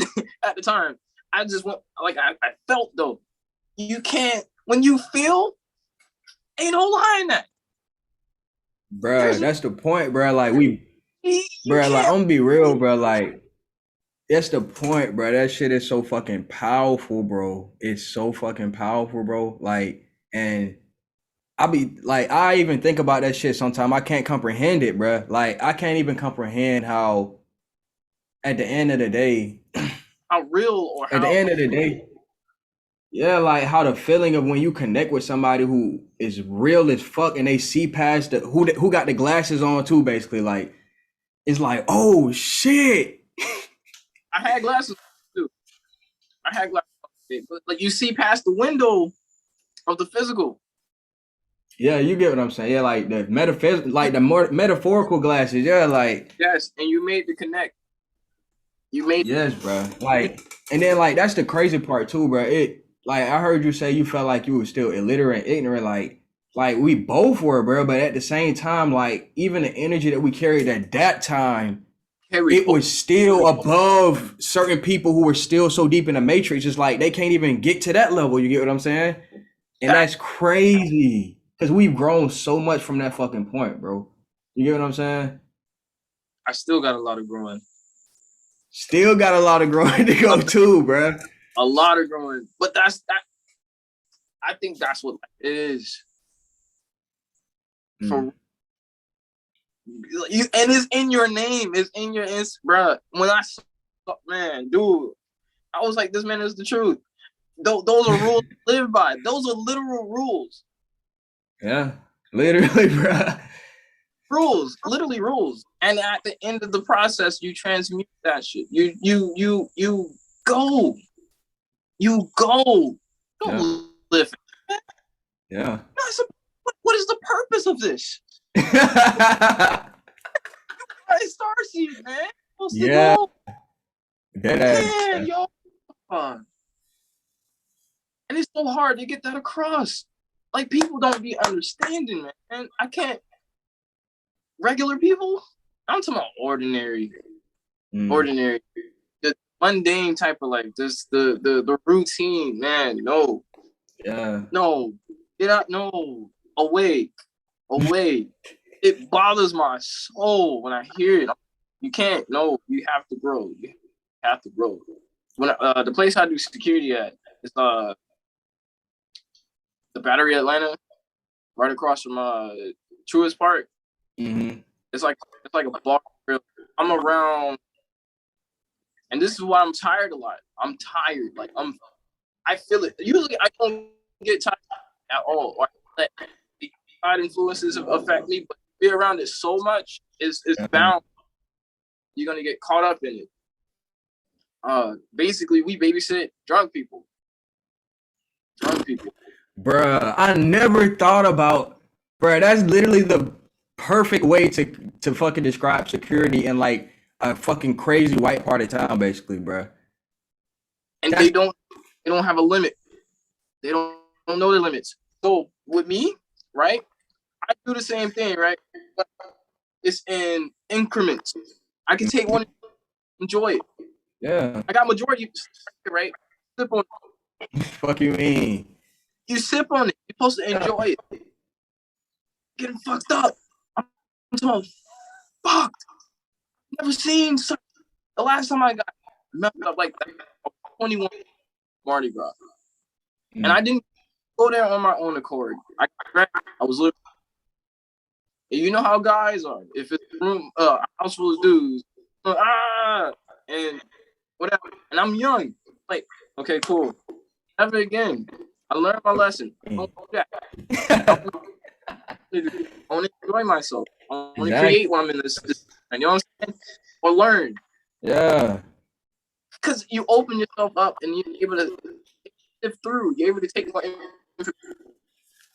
at the time. I just went like I felt though. You can't when you feel. Ain't no lie in that. Bruh, There's that's the point, bruh. Like we you bruh, like can't. I'm gonna be real, bruh. Like that's the point, bro. That shit is so fucking powerful, bro. It's so fucking powerful, bro. Like, and I be like, I even think about that shit sometimes. I can't comprehend it, bro. Like, I can't even comprehend how, at the end of the day, How real or at the how end of the day, yeah, like how the feeling of when you connect with somebody who is real as fuck and they see past who got the glasses on too, basically. Like, it's like, oh shit. I had glasses too. I had glasses, but like you see past the window of the physical. Yeah, you get what I'm saying. Yeah, like the like the more metaphorical glasses. Yeah, like Yes, and you made the connect. You made yes, bro. Like, and then like that's the crazy part too, bro. It like I heard you say you felt like you were still illiterate, ignorant. Like we both were, bro. But at the same time, like even the energy that we carried at that time, carried. it was still above certain people who were still so deep in the matrix. It's like they can't even get to that level. You get what I'm saying? And That that's crazy because we've grown so much from that fucking point, bro. You get what I'm saying? I still got a lot of growing. Still got a lot of growing to go too, bro. A lot of growing, but that's that. I think that's what it is Mm. for you, and it's in your name. It's in your bro. When I saw, man, dude, I was like, this man is the truth. Those are rules to live by. Those are literal rules. Yeah, literally, bro. Rules, literally rules. And at the end of the process, you transmute that shit. You go. You go. Yeah, Don't live. yeah. What is the purpose of this? It's Starseed, man. Supposed to Yeah, go. dead Man, ass. yo. And it's so hard to get that across. Like people don't be understanding, man. And I can't. Regular people. I'm talking about Mm. ordinary, the mundane type of life. Just the routine, man. No, Yeah, no, get out. No, awake, awake. It bothers my soul when I hear it. You can't. No, you have to grow. You have to grow. When the place I do security at is the Battery Atlanta, right across from Truist Park. mm-hmm. It's like a bar grill. I'm around, and this is why I'm tired a lot. I'm tired. Like I feel it. Usually I don't get tired at all. Or I let the side influences affect me, but be around it so much, it's bound. You're gonna get caught up in it. Basically, we babysit drunk people. Drunk people. Bruh, I never thought about, bruh, that's literally the perfect way to fucking describe security in like a fucking crazy white part of town, basically, bruh. And That's they don't have a limit. They don't know the limits. So with me, right? I do the same thing, right? But it's in increments. I can take one, enjoy it. yeah. I got majority, right? Sip on Fuck you mean? You sip on it. You're supposed to enjoy it. Getting fucked up. I'm talking fucked. Never seen something. The last time I got messed up like that, I was 21 Mardi Gras. And I didn't go there on my own accord. I was literally, you know how guys are. If it's a room, a house full of dudes, and whatever. And I'm young. Like, okay, cool. Never again. I learned my lesson. Don't do that. I want to enjoy myself. I want to Exactly. create when I'm in this. You know what I'm saying? Or learn. Yeah. Because you open yourself up and you're able to sift through. You're able to take more information.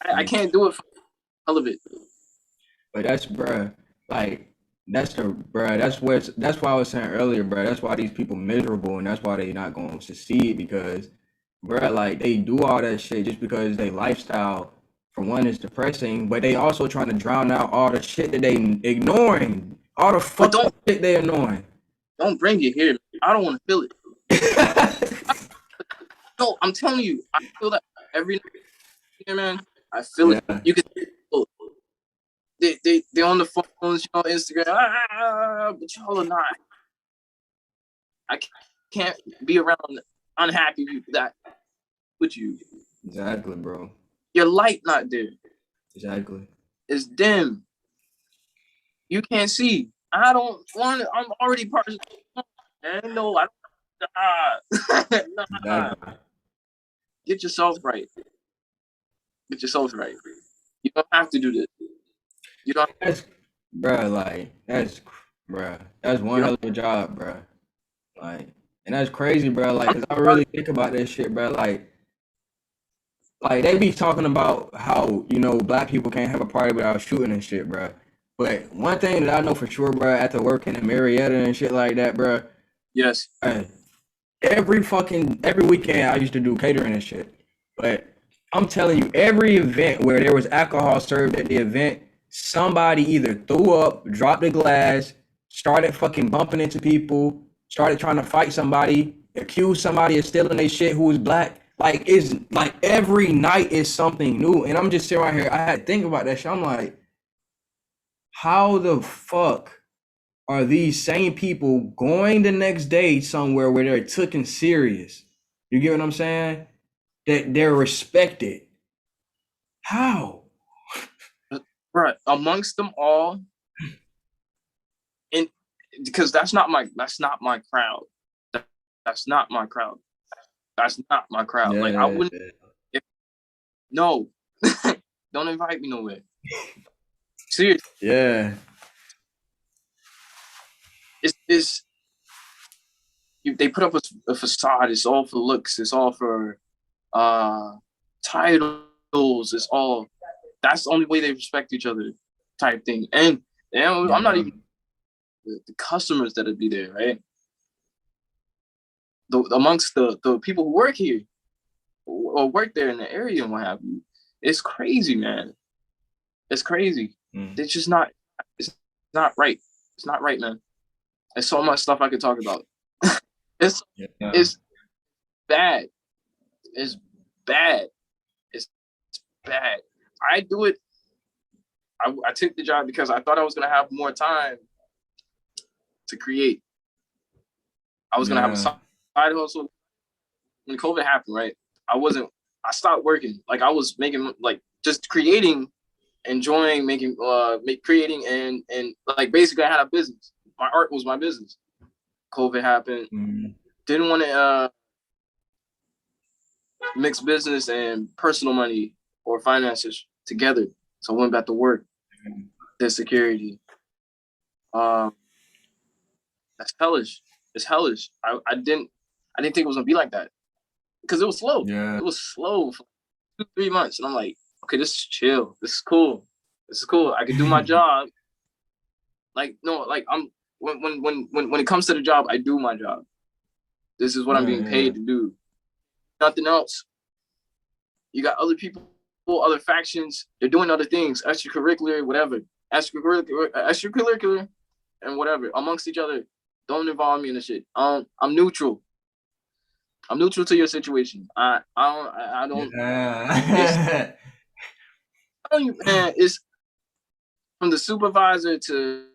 I can't do it for the hell of it. But that's bruh, like that's the bruh. That's why I was saying earlier, bruh. That's why these people miserable, and that's why they not going to succeed because, bruh, like they do all that shit just because their lifestyle, for one, is depressing, but they also trying to drown out all the shit that they ignoring, all the But fucked up shit they ignoring. don't bring it here. I don't want to feel it. No, I'm telling you, I feel that every night, man. I feel it. You can. They're on the phones, you know, Instagram, but y'all are not. I can't be around unhappy people that with you. Exactly, bro. Your light not there. Exactly. It's dim. You can't see. I don't want it. I'm already part of it. And no, I don't. Nah. Exactly. Get yourself right. Get yourself right. You don't have to do this. You don't. That's bruh, like bruh. That's one You don't. hell of a job, bruh. Like, and that's crazy, bro. Like, I'm cause I really think about this shit, bro. Like they be talking about how black people can't have a party without shooting and shit, bro. But one thing that I know for sure, bro, after working in Marietta and shit like that, bro, Yes. every weekend I used to do catering and shit. But I'm telling you, every event where there was alcohol served at the event, somebody either threw up, dropped a glass, started fucking bumping into people, started trying to fight somebody, accused somebody of stealing their shit who was black. Like it's like every night is something new. And I'm just sitting right here. I had to think about that shit. I'm like, how the fuck are these same people going the next day somewhere where they're taken serious? You get what I'm saying? That they're respected. How? Right. Amongst them all, and because that's not my crowd. That's not my crowd. That's not my crowd. Yeah. Like I wouldn't. No, don't invite me nowhere. Seriously, Yeah. it's they put up a facade. It's all for looks. It's all for titles. It's all. That's the only way they respect each other, type thing. And I'm not even the customers that'd be there, right? Amongst the people who work here or work there in the area and what have you, it's crazy, man. It's crazy. It's just not. It's not right. It's not right, man. There's so much stuff I could talk about. It's bad. It's bad. It's bad. I do it. I took the job because I thought I was gonna have more time to create. I was gonna have a side hustle when COVID happened, right? I stopped working. Like I was making like just creating, enjoying making creating and like basically I had a business. My art was my business. COVID happened. Didn't want to mix business and personal money or finances together. So I went back to work. the security. Um, that's hellish. It's hellish. I didn't think it was gonna be like that because it was slow. Yeah. It was slow for 2-3 months, and I'm like, okay, this is chill. This is cool. This is cool. I can do my job. Like no, like I'm when it comes to the job, I do my job. This is what I'm being Yeah. paid to do. Nothing else. You got other people, other factions. They're doing other things, extracurricular, whatever, extracurricular, and whatever amongst each other. Don't involve me in the shit. I'm neutral. I'm neutral to your situation. I don't. It's Yeah. man. It's from the supervisor to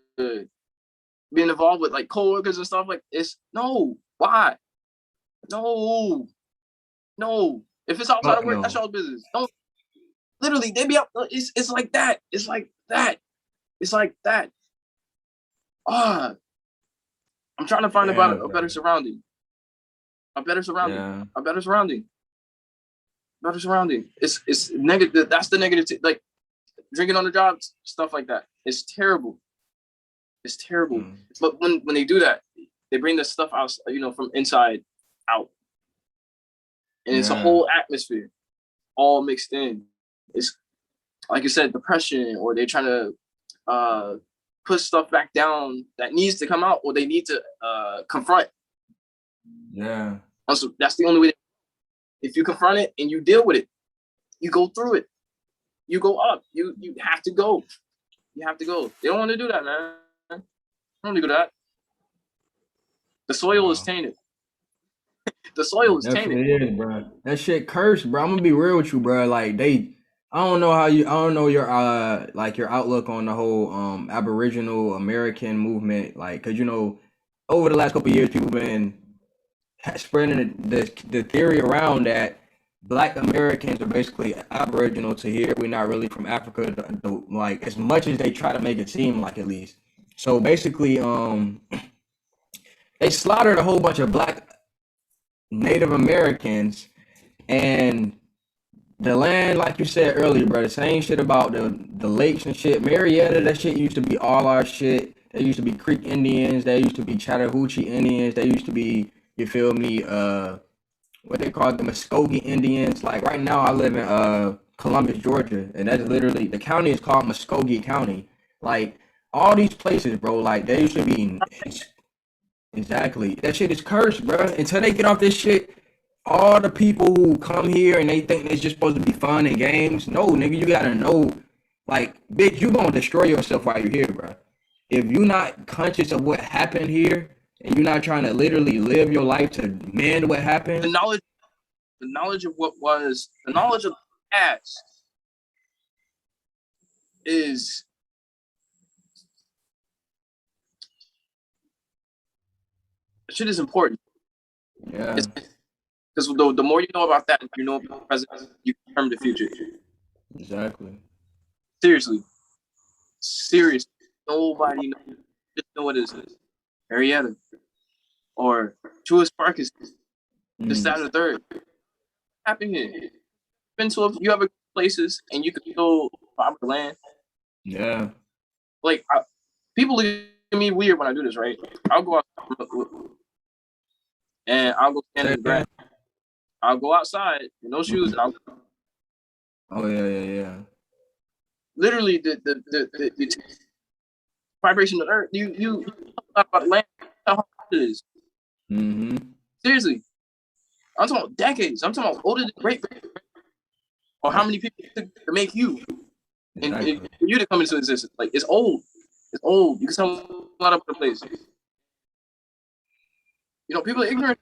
being involved with like coworkers and stuff. Like it's no. Why? No. No. If it's outside of Fuck work, that's no. y'all's business. Don't literally. They be out. It's like that. It's like that. It's like that. Ah, I'm trying to find Yeah, about a better bro. surrounding. A better surrounding. Yeah. A better surrounding. Better surrounding. It's negative. That's the negative. Like drinking on the job, stuff like that. It's terrible. It's terrible. Mm. But when they do that, they bring the stuff out, from inside out, and it's a Yeah. whole atmosphere all mixed in. It's like you said, depression, or they're trying to put stuff back down that needs to come out, or they need to confront. Yeah. Also, that's the only way. If you confront it and you deal with it, you go through it. You go up. You have to go. You have to go. They don't want to do that, man. They don't want to do that. The soil is Wow. tainted. The soil It is tainted. definitely is, bro. That shit cursed, bro. I'm gonna be real with you, bro. Like I don't know I don't know your like your outlook on the whole Aboriginal American movement, like, cause over the last couple of years, people been spreading the theory around that Black Americans are basically Aboriginal to here. We're not really from Africa, like as much as they try to make it seem like, at least. So basically, they slaughtered a whole bunch of Black Native Americans, and the land, like you said earlier, bro, the same shit about the lakes and shit. Marietta, that shit used to be all our shit. There used to be Creek Indians. There used to be Chattahoochee Indians. There used to be, you feel me, what they call the Muskogee Indians. Like right now, I live in Columbus, Georgia, and that's literally, the county is called Muskogee County. Like all these places, bro. Like they used to be, exactly. That shit is cursed, bro. Until they get off this shit, all the people who come here and they think it's just supposed to be fun and games. No, nigga, you gotta know, like, bitch, you gonna destroy yourself while you're here, bro. If you're not conscious of what happened here and you're not trying to literally live your life to mend what The happened, knowledge, the knowledge of what was, the knowledge of the past is shit is important. yeah, It's because the more you know about that, you know about the present, you can determine the future. exactly. Seriously, seriously, nobody knows. Just know what it is. Marietta or Truist Park is this, Mm, that, or the third. What happened here? Been to you ever places and you can still buy the land. yeah, Like people look at me weird when I do this, right? I'll go out and I'll go stand say in the grass. again. I'll go outside with no shoes, and I'll Oh yeah, yeah, yeah. literally the vibration of the earth. You talk about the land, how hard it is. Mm-hmm. Seriously, I'm talking about decades. I'm talking about older than great, or how many people it took to make you and Exactly. for you to come into existence. Like it's old. It's old. You can tell a lot of other places. People are ignorant.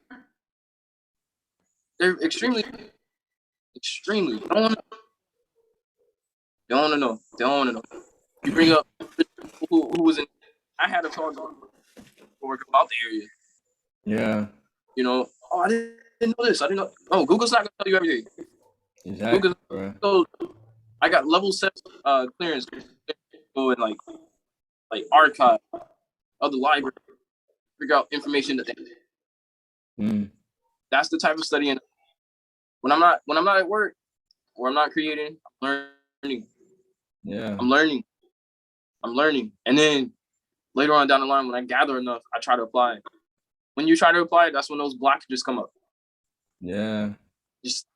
They're extremely, extremely. They don't want to know. They don't want to know. You bring up who was in. I had a talk about the area. Yeah, Oh, I didn't know this. I didn't know. Oh, Google's not gonna tell you everything. exactly, Google. bro. So I got level 7 clearance. Go and like archive of the library, figure out information that Mm, that's the type of studying. When I'm not at work or I'm not creating, I'm learning. yeah. I'm learning. I'm learning. And then later on down the line, when I gather enough, I try to apply. When you try to apply, that's when those blockages come up. Yeah. Just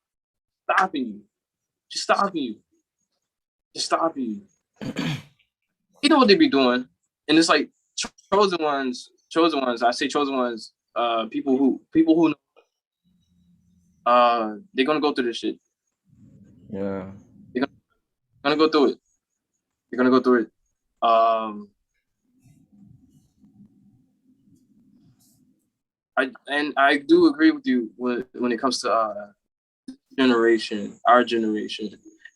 stopping you. Just stopping you. Just stopping you. You know what they be doing. And it's like chosen ones, I say chosen ones, people who they're gonna go through this shit. Yeah. They're gonna go through it. They're gonna go through it. I do agree with you when it comes to our generation,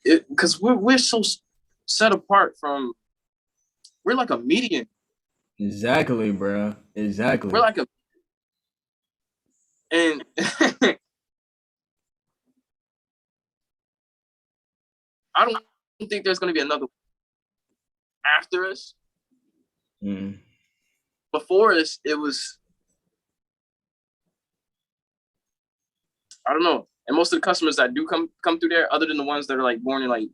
because we're so set apart from. We're like a median. Exactly, bro. Exactly. We're like a and I don't think there's gonna be another after us. Mm. Before us, it was I don't know. And most of the customers that do come through there, other than the ones that are like born in like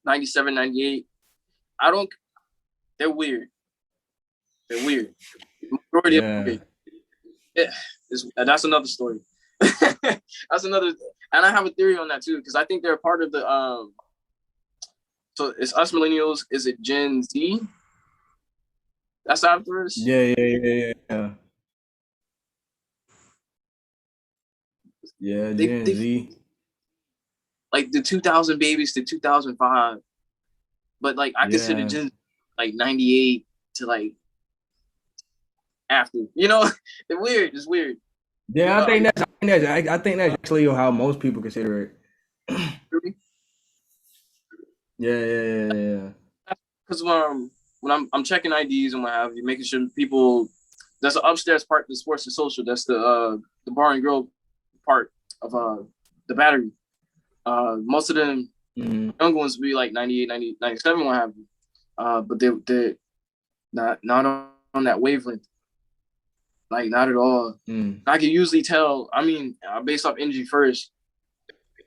97, 98, I don't. They're weird. They're weird. The majority of them Yeah. are weird. Yeah, that's another story. That's another, and I have a theory on that too because I think they're part of the. So it's us millennials. Is it Gen Z? That's after us. Yeah. Yeah, Gen They Z. like the 2000 babies to 2005, but like I consider Yeah. Gen like 98 to like after. You know, it's weird. It's weird. Yeah, But I'm I think that's actually how most people consider it. Yeah. because when I'm checking IDs and what have you, making sure people. That's the upstairs part, the sports and social. That's the bar and grill part of the battery. Most of them Mm-hmm. young ones be like 98, 90, 97, what have you. But they're not on that wavelength. Like not at all. Mm. I can usually tell. I mean, based off energy first,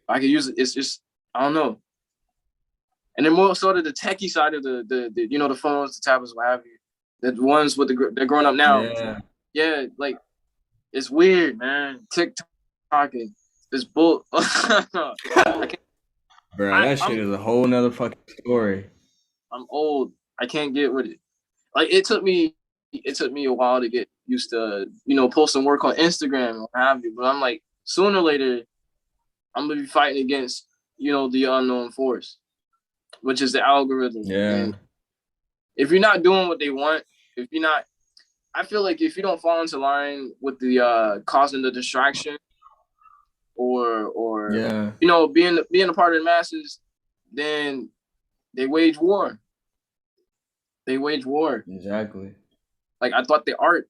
I can use it. It's just I don't know. And then more sort of the techie side of the you know the phones, the tablets, what have you. The ones with they're growing up now. Yeah. Yeah, like it's weird, man. TikTok and this bull. I can't. Bro, that shit is a whole nother fucking story. I'm old. I can't get with it. Like it took me a while to get used to posting work on Instagram and what have you. But I'm like sooner or later I'm gonna be fighting against the unknown force, which is the algorithm. Yeah. And if you're not doing what they want, if you're not, I feel like if you don't fall into line with the causing the distraction or Yeah. being a part of the masses, then they wage war. They wage war. Exactly. Like I thought the art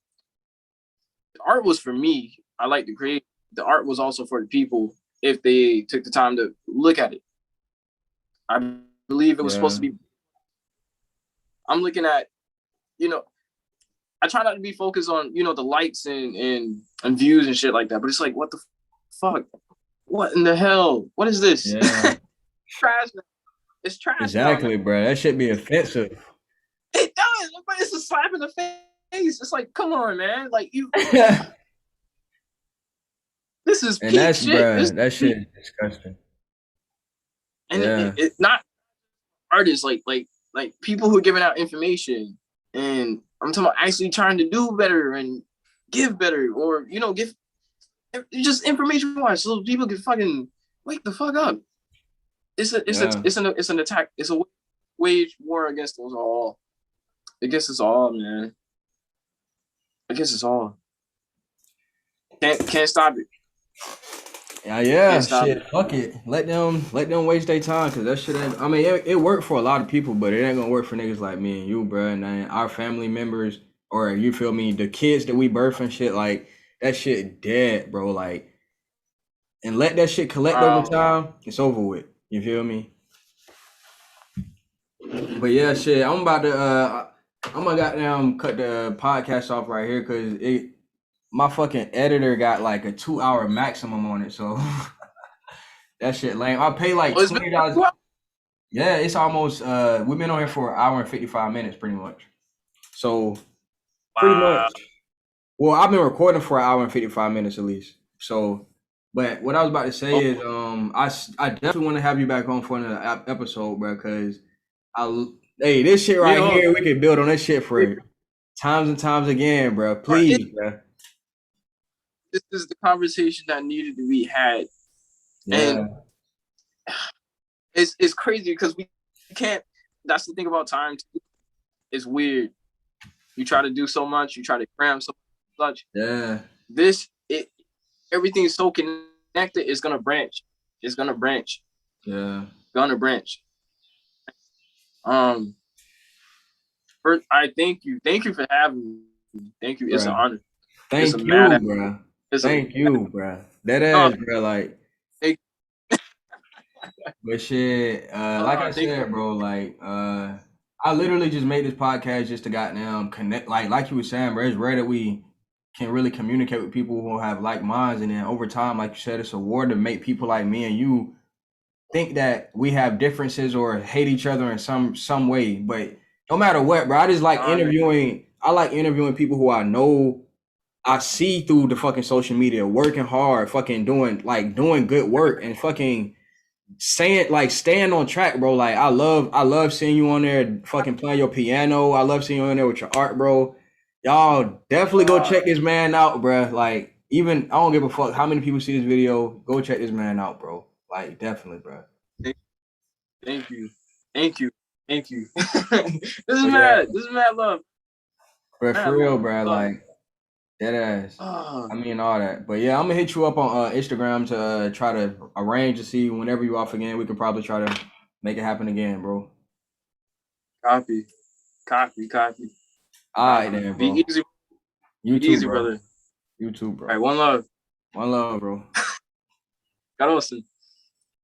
was for me. I like to create. The art was also for the people if they took the time to look at it. I believe it was supposed Yeah. to be. I'm looking at, I try not to be focused on, the likes and views and shit like that. But it's like, what the fuck? What in the hell? What is this? Yeah. Trash. It's trash now, man. Exactly, bro. That should be offensive. It does, but it's a slap in the face. It's like, come on, man. Like this is And peak that's, shit. bro, that shit is disgusting. And Yeah. it not artists like people who are giving out information, and I'm talking about actually trying to do better and give better, or give just information wise, so people can fucking wake the fuck up. Yeah. It's an attack. It's a wage war against us all. Against us all, man. Against us all. Can't stop it. Yeah, Can't stop shit. it. Fuck it. Let them waste their time because that shit ain't. I mean, it worked for a lot of people, but it ain't gonna work for niggas like me and you, bro. And then our family members, or you feel me, the kids that we birth and shit, like that shit dead, bro. Like, and let that shit collect over time. It's over with. You feel me? But yeah, shit. I'm about to. I'm gonna goddamn cut the podcast off right here because my fucking editor got like a 2 hour maximum on it, so. That shit lame. I pay like Oh, it's been $20. Yeah, it's almost we've been on here for an hour and 55 minutes pretty much. So pretty much, Wow. well, I've been recording for an hour and 55 minutes at least. So, but what I was about to say Oh, is, I definitely want to have you back on for another episode, bro, because hey, this shit right yo, here, we can build on this shit for times and times again, bro. it, Please, bro. this is the conversation that needed to be had, and Yeah, it's crazy because we can't. That's the thing about time. It's weird. You try to do so much, you try to cram so much. yeah, This it everything's so connected. It's gonna branch. It's gonna branch. yeah, Gonna branch. Um, first, I thank you for having me. Thank you. It's an bro. honor. It's a Thank mad. you, bro. It's a Thank you, bro. That no. ass, bro. Like, Thank, but shit, like I thank said, bro, like, I literally just made this podcast just to goddamn connect. Like you were saying, bro, it's rare that we can really communicate with people who have like minds, and then over time, like you said, it's a war to make people like me and you think that we have differences or hate each other in some way. But no matter what, bro, I just like honor. interviewing. I like interviewing people who I know. I see through the fucking social media, working hard, fucking doing good work, and fucking saying like staying on track, bro. Like I love seeing you on there fucking playing your piano. I love seeing you on there with your art, bro. Y'all definitely go check this man out, bro. Like even I don't give a fuck how many people see this video. Go check this man out, bro. Like definitely, bro. Thank, thank you. Thank you. Thank you. This is But yeah, mad. This is mad love. bro, for Mad real, bro. love. Like that ass. Oh, I mean all that. But yeah, I'm gonna hit you up on Instagram to try to arrange to see whenever you off again. We could probably try to make it happen again, bro. copy. Copy. Copy. All right, Copy. then, Be bro. easy. You Be too, easy, bro. brother. You too, All right. bro. One love. One love, bro. God awesome.